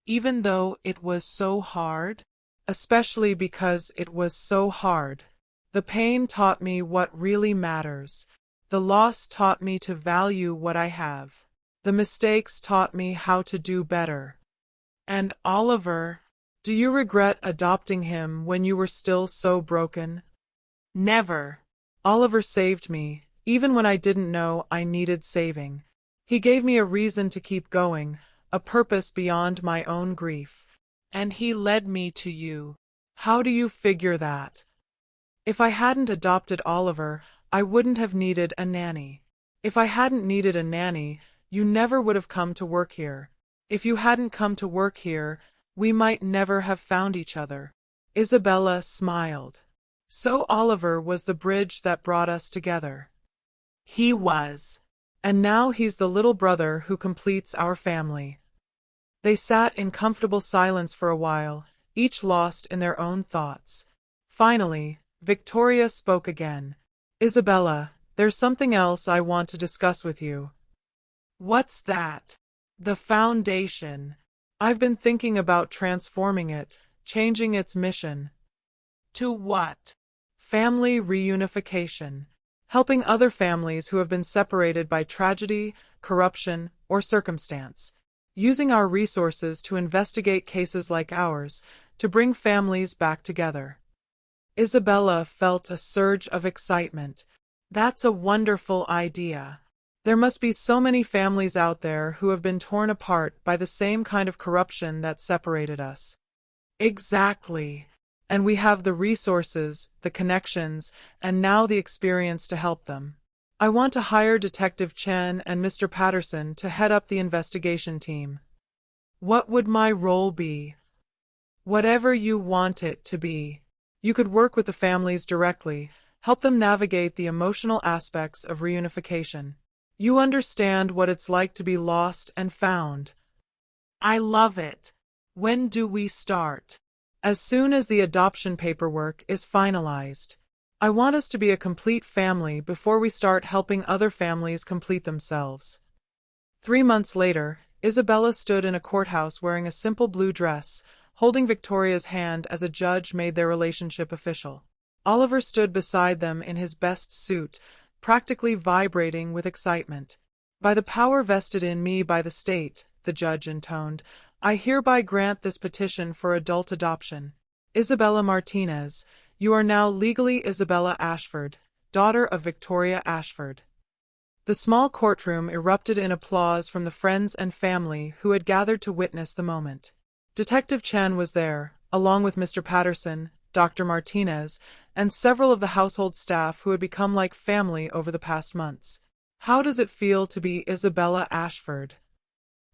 Even though it was so hard, especially because it was so hard. The pain taught me what really matters. The loss taught me to value what I have. The mistakes taught me how to do better." "And Oliver, do you regret adopting him when you were still so broken?" "Never. Oliver saved me, even when I didn't know I needed saving. He gave me a reason to keep going, a purpose beyond my own grief. And he led me to you." "How do you figure that?" "If I hadn't adopted Oliver, I wouldn't have needed a nanny. If I hadn't needed a nanny, you never would have come to work here. If you hadn't come to work here, we might never have found each other." Isabella smiled. "So Oliver was the bridge that brought us together." "He was. And now he's the little brother who completes our family." They sat in comfortable silence for a while, each lost in their own thoughts. Finally, Victoria spoke again. "Isabella, There's something else I want to discuss with you. What's that? The foundation. I've been thinking about transforming it, changing its mission. To what? Family reunification. Helping other families who have been separated by tragedy, corruption, or circumstance. Using our resources to investigate cases like ours, to bring families back together. Isabella felt a surge of excitement. That's a wonderful idea. There must be so many families out there who have been torn apart by the same kind of corruption that separated us. Exactly. And we have the resources, the connections, and now the experience to help them. I want to hire Detective Chen and Mr. Patterson to head up the investigation team. What would my role be? Whatever you want it to be. You could work with the families directly, help them navigate the emotional aspects of reunification. You understand what it's like to be lost and found. I love it. When do we start? As soon as the adoption paperwork is finalized. I want us to be a complete family before we start helping other families complete themselves. 3 months later, Isabella stood in a courthouse wearing a simple blue dress, holding Victoria's hand as a judge made their relationship official. Oliver stood beside them in his best suit, practically vibrating with excitement. By the power vested in me by the state, the judge intoned, I hereby grant this petition for adult adoption. Isabella Martinez, you are now legally Isabella Ashford, daughter of Victoria Ashford. The small courtroom erupted in applause from the friends and family who had gathered to witness the moment. Detective Chen was there, along with Mr. Patterson, Dr. Martinez, and several of the household staff who had become like family over the past months. How does it feel to be Isabella Ashford?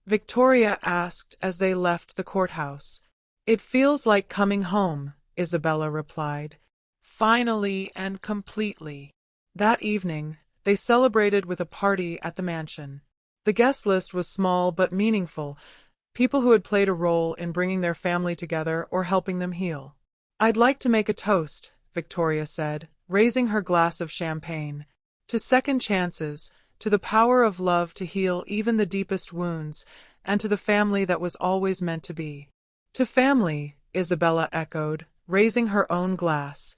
Victoria asked as they left the courthouse. It feels like coming home, Isabella replied. Finally and completely. That evening, they celebrated with a party at the mansion. The guest list was small but meaningful, people who had played a role in bringing their family together or helping them heal. I'd like to make a toast, Victoria said, raising her glass of champagne. To second chances, to the power of love to heal even the deepest wounds, and to the family that was always meant to be. To family, Isabella echoed, raising her own glass.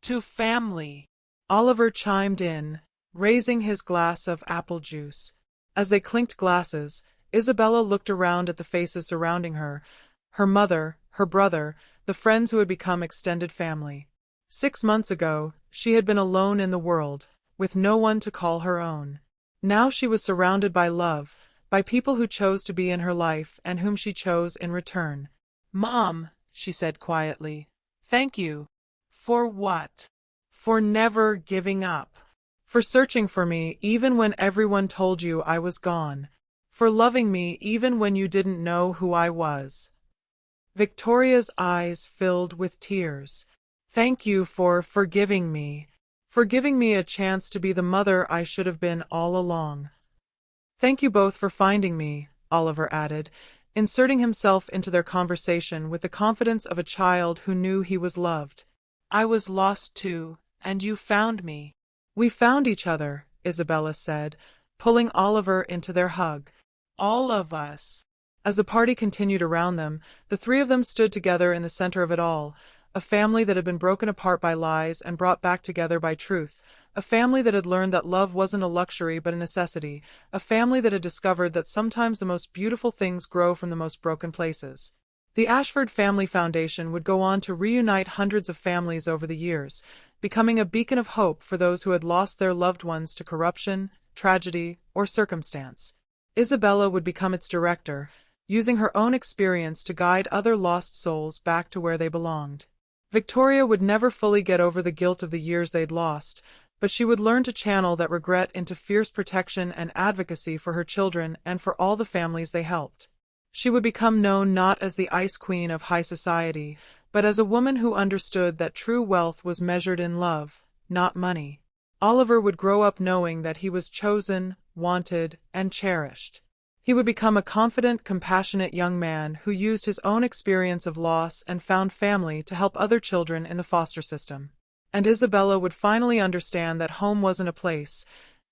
To family, Oliver chimed in, raising his glass of apple juice. As they clinked glasses, Isabella looked around at the faces surrounding her, her mother, her brother, the friends who had become extended family. 6 months ago, she had been alone in the world, with no one to call her own. Now she was surrounded by love, by people who chose to be in her life and whom she chose in return. Mom, she said quietly, thank you. For what? For never giving up. For searching for me even when everyone told you I was gone. For loving me even when you didn't know who I was. Victoria's eyes filled with tears. Thank you for forgiving me. For giving me a chance to be the mother I should have been all along. Thank you both for finding me, Oliver added, inserting himself into their conversation with the confidence of a child who knew he was loved. I was lost too, and you found me. We found each other, Isabella said, pulling Oliver into their hug. All of us. As the party continued around them, the three of them stood together in the center of it all, a family that had been broken apart by lies and brought back together by truth, a family that had learned that love wasn't a luxury but a necessity, a family that had discovered that sometimes the most beautiful things grow from the most broken places. The Ashford Family Foundation would go on to reunite hundreds of families over the years, becoming a beacon of hope for those who had lost their loved ones to corruption, tragedy, or circumstance. Isabella would become its director, using her own experience to guide other lost souls back to where they belonged. Victoria would never fully get over the guilt of the years they'd lost, but she would learn to channel that regret into fierce protection and advocacy for her children and for all the families they helped. She would become known not as the ice queen of high society, but as a woman who understood that true wealth was measured in love, not money. Oliver would grow up knowing that he was chosen, wanted, and cherished. He would become a confident, compassionate young man who used his own experience of loss and found family to help other children in the foster system. And Isabella would finally understand that home wasn't a place.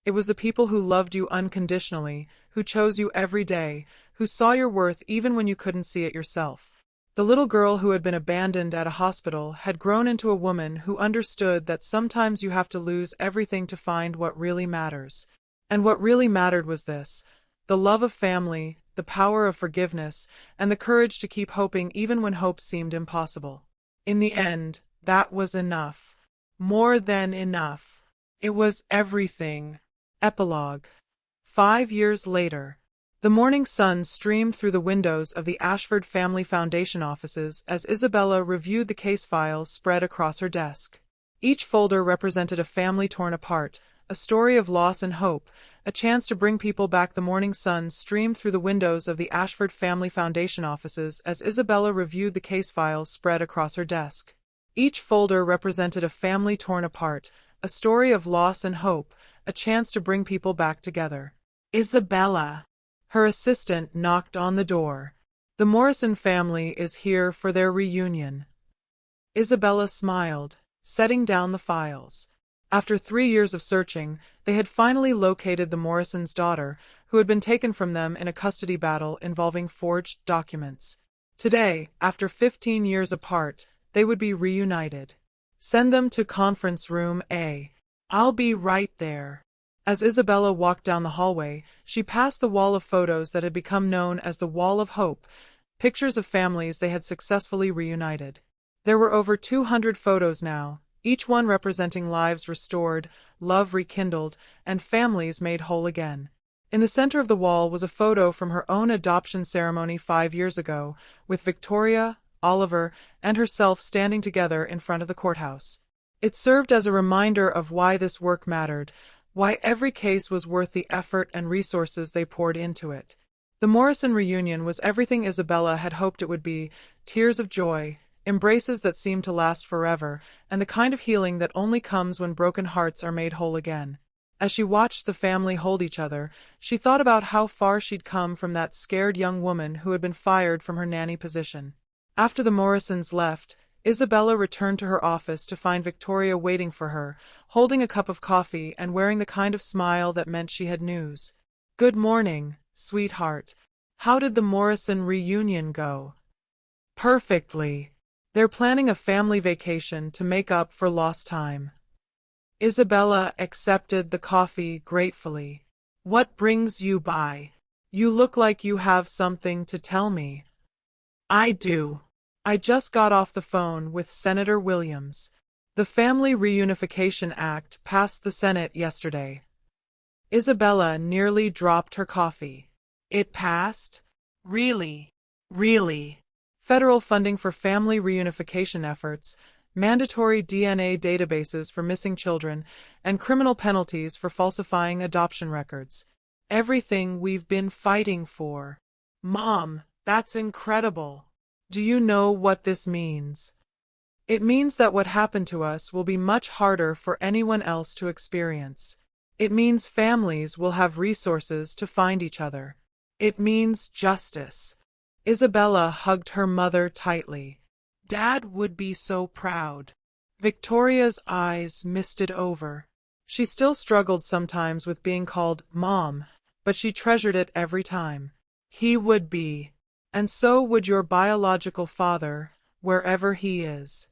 It was the people who loved you unconditionally, who chose you every day, who saw your worth even when you couldn't see it yourself. The little girl who had been abandoned at a hospital had grown into a woman who understood that sometimes you have to lose everything to find what really matters. And what really mattered was this: the love of family, the power of forgiveness, and the courage to keep hoping even when hope seemed impossible. In the end, that was enough. More than enough. It was everything. Epilogue. 5 years later. The morning sun streamed through the windows of the Ashford Family Foundation offices as Isabella reviewed the case files spread across her desk. Each folder represented a family torn apart, a story of loss and hope, a chance to bring people back. The morning sun streamed through the windows of the Ashford Family Foundation offices as Isabella reviewed the case files spread across her desk. Each folder represented a family torn apart, a story of loss and hope, a chance to bring people back together. Isabella. Her assistant knocked on the door. The Morrison family is here for their reunion. Isabella smiled, setting down the files. After 3 years of searching, they had finally located the Morrisons' daughter, who had been taken from them in a custody battle involving forged documents. Today, after 15 years apart, they would be reunited. Send them to conference room A. I'll be right there. As Isabella walked down the hallway, she passed the wall of photos that had become known as the Wall of Hope, pictures of families they had successfully reunited. There were over 200 photos now, each one representing lives restored, love rekindled, and families made whole again. In the center of the wall was a photo from her own adoption ceremony 5 years ago, with Victoria, Oliver, and herself standing together in front of the courthouse. It served as a reminder of why this work mattered, why every case was worth the effort and resources they poured into it. The Morrison reunion was everything Isabella had hoped it would be: tears of joy, embraces that seemed to last forever, and the kind of healing that only comes when broken hearts are made whole again. As she watched the family hold each other, she thought about how far she'd come from that scared young woman who had been fired from her nanny position. After the Morrisons left, Isabella returned to her office to find Victoria waiting for her, holding a cup of coffee and wearing the kind of smile that meant she had news. "Good morning, sweetheart. How did the Morrison reunion go?" "Perfectly. They're planning a family vacation to make up for lost time." Isabella accepted the coffee gratefully. "What brings you by? You look like you have something to tell me." "I do. I just got off the phone with Senator Williams. The Family Reunification Act passed the Senate yesterday." Isabella nearly dropped her coffee. "It passed? Really? Really?" Federal funding for family reunification efforts, mandatory DNA databases for missing children, and criminal penalties for falsifying adoption records. Everything we've been fighting for. Mom, that's incredible. Do you know what this means? It means that what happened to us will be much harder for anyone else to experience. It means families will have resources to find each other. It means justice. Isabella hugged her mother tightly. "Dad would be so proud." Victoria's eyes misted over. She still struggled sometimes with being called Mom, but she treasured it every time. "He would be. And so would your biological father, wherever he is."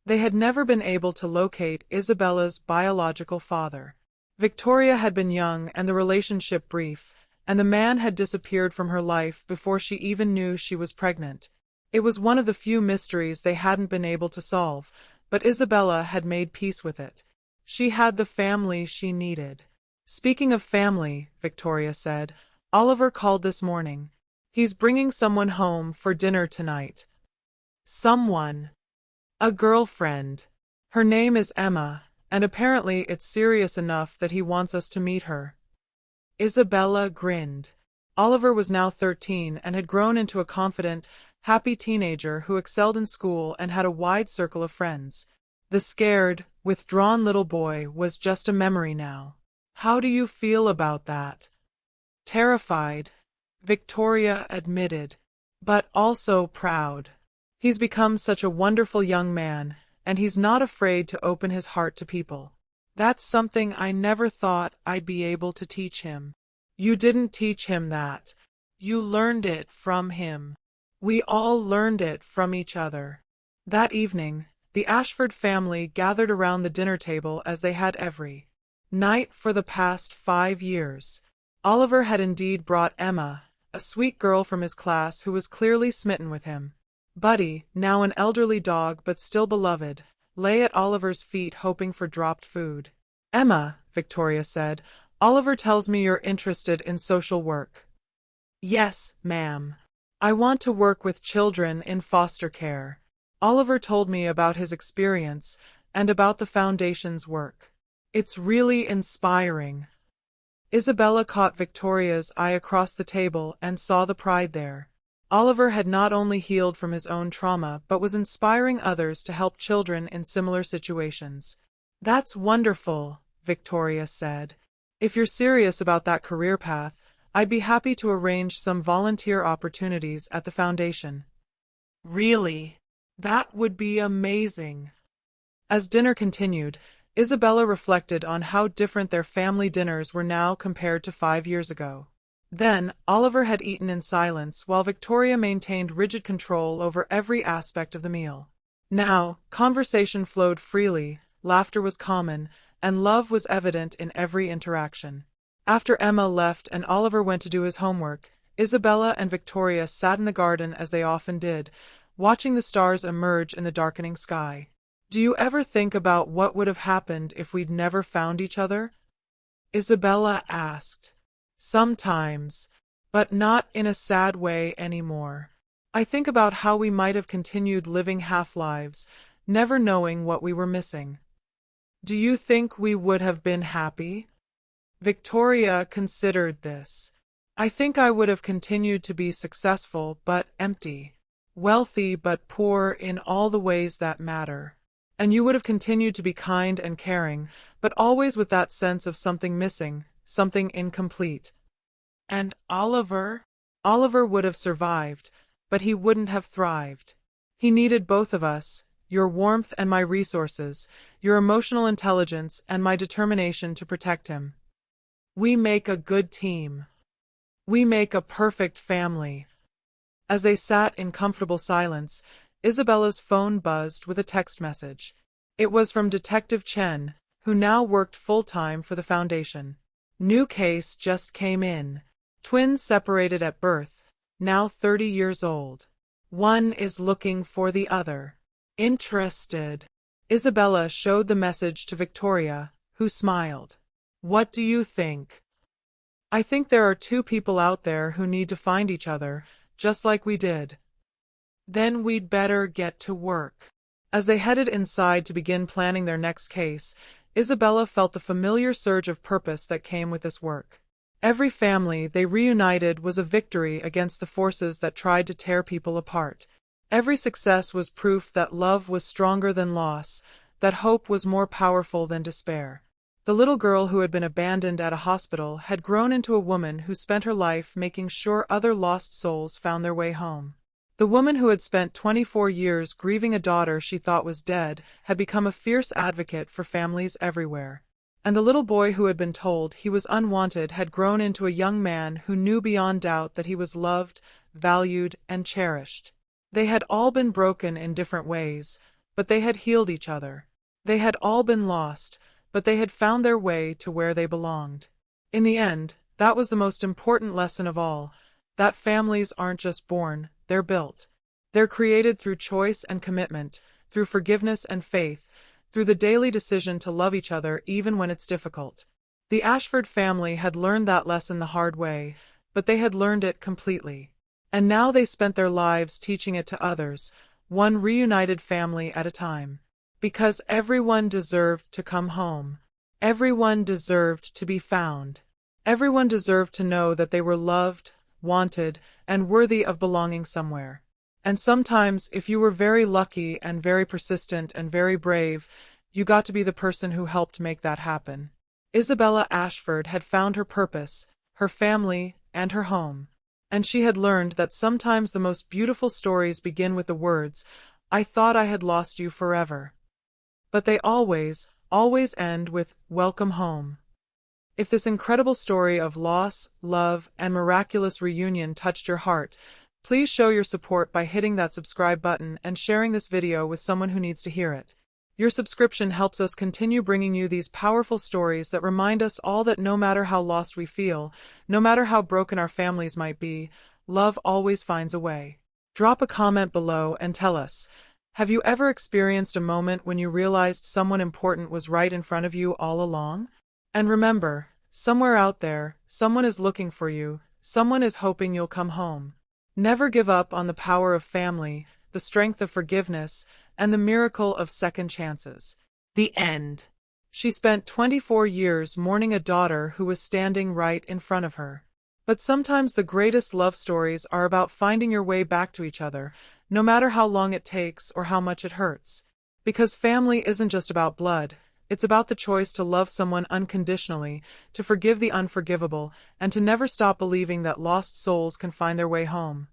They had never been able to locate Isabella's biological father. Victoria had been young and the relationship brief, and the man had disappeared from her life before she even knew she was pregnant. It was one of the few mysteries they hadn't been able to solve, but Isabella had made peace with it. She had the family she needed. "Speaking of family," Victoria said, "Oliver called this morning. He's bringing someone home for dinner tonight." "Someone?" "A girlfriend. Her name is Emma, and apparently it's serious enough that he wants us to meet her." Isabella grinned. Oliver was now 13 and had grown into a confident, happy teenager who excelled in school and had a wide circle of friends. The scared, withdrawn little boy was just a memory now. "How do you feel about that?" "Terrified," Victoria admitted, "but also proud. He's become such a wonderful young man, and he's not afraid to open his heart to people. That's something I never thought I'd be able to teach him. You didn't teach him that. You learned it from him. We all learned it from each other. That evening, the Ashford family gathered around the dinner table as they had every night for the past 5 years. Oliver had indeed brought Emma, a sweet girl from his class who was clearly smitten with him. Buddy, now an elderly dog but still beloved, lay at Oliver's feet hoping for dropped food. Emma, Victoria said, Oliver tells me you're interested in social work. Yes, ma'am. I want to work with children in foster care. Oliver told me about his experience and about the Foundation's work. It's really inspiring. Isabella caught Victoria's eye across the table and saw the pride there. Oliver had not only healed from his own trauma but was inspiring others to help children in similar situations. That's wonderful, Victoria said. If you're serious about that career path, I'd be happy to arrange some volunteer opportunities at the Foundation. Really? That would be amazing. As dinner continued, Isabella reflected on how different their family dinners were now compared to 5 years ago. Then, Oliver had eaten in silence while Victoria maintained rigid control over every aspect of the meal. Now, conversation flowed freely, laughter was common, and love was evident in every interaction. After Emma left and Oliver went to do his homework, Isabella and Victoria sat in the garden as they often did, watching the stars emerge in the darkening sky. Do you ever think about what would have happened if we'd never found each other? Isabella asked. Sometimes, but not in a sad way anymore. I think about how we might have continued living half-lives, never knowing what we were missing. Do you think we would have been happy? Victoria considered this. I think I would have continued to be successful but empty, wealthy but poor in all the ways that matter. And you would have continued to be kind and caring, but always with that sense of something missing, something incomplete. And Oliver? Oliver would have survived, but he wouldn't have thrived. He needed both of us, your warmth and my resources, your emotional intelligence and my determination to protect him. We make a good team. We make a perfect family. As they sat in comfortable silence, Isabella's phone buzzed with a text message. It was from Detective Chen, who now worked full-time for the Foundation. New case just came in. Twins separated at birth, now 30 years old. One is looking for the other. Interested. Isabella showed the message to Victoria, who smiled. What do you think? I think there are 2 people out there who need to find each other, just like we did. Then we'd better get to work. As they headed inside to begin planning their next case, Isabella felt the familiar surge of purpose that came with this work. Every family they reunited was a victory against the forces that tried to tear people apart. Every success was proof that love was stronger than loss, that hope was more powerful than despair. The little girl who had been abandoned at a hospital had grown into a woman who spent her life making sure other lost souls found their way home. The woman who had spent 24 years grieving a daughter she thought was dead had become a fierce advocate for families everywhere. And the little boy who had been told he was unwanted had grown into a young man who knew beyond doubt that he was loved, valued, and cherished. They had all been broken in different ways, but they had healed each other. They had all been lost, but they had found their way to where they belonged. In the end, that was the most important lesson of all, that families aren't just born, they're built. They're created through choice and commitment, through forgiveness and faith, through the daily decision to love each other even when it's difficult. The Ashford family had learned that lesson the hard way, but they had learned it completely. And now they spent their lives teaching it to others, one reunited family at a time. Because everyone deserved to come home. Everyone deserved to be found. Everyone deserved to know that they were loved, wanted, and worthy of belonging somewhere. And sometimes, if you were very lucky and very persistent and very brave, you got to be the person who helped make that happen. Isabella Ashford had found her purpose, her family, and her home. And she had learned that sometimes the most beautiful stories begin with the words, "I thought I had lost you forever." but they always end with "Welcome home." If this incredible story of loss, love, and miraculous reunion touched your heart, please show your support by hitting that subscribe button and sharing this video with someone who needs to hear it. Your subscription helps us continue bringing you these powerful stories that remind us all that no matter how lost we feel, no matter how broken our families might be, love always finds a way. Drop a comment below and tell us, have you ever experienced a moment when you realized someone important was right in front of you all along? And remember, somewhere out there, someone is looking for you, someone is hoping you'll come home. Never give up on the power of family, the strength of forgiveness, and the miracle of second chances. The end. She spent 24 years mourning a daughter who was standing right in front of her. But sometimes the greatest love stories are about finding your way back to each other, no matter how long it takes or how much it hurts. Because family isn't just about blood. It's about the choice to love someone unconditionally, to forgive the unforgivable, and to never stop believing that lost souls can find their way home.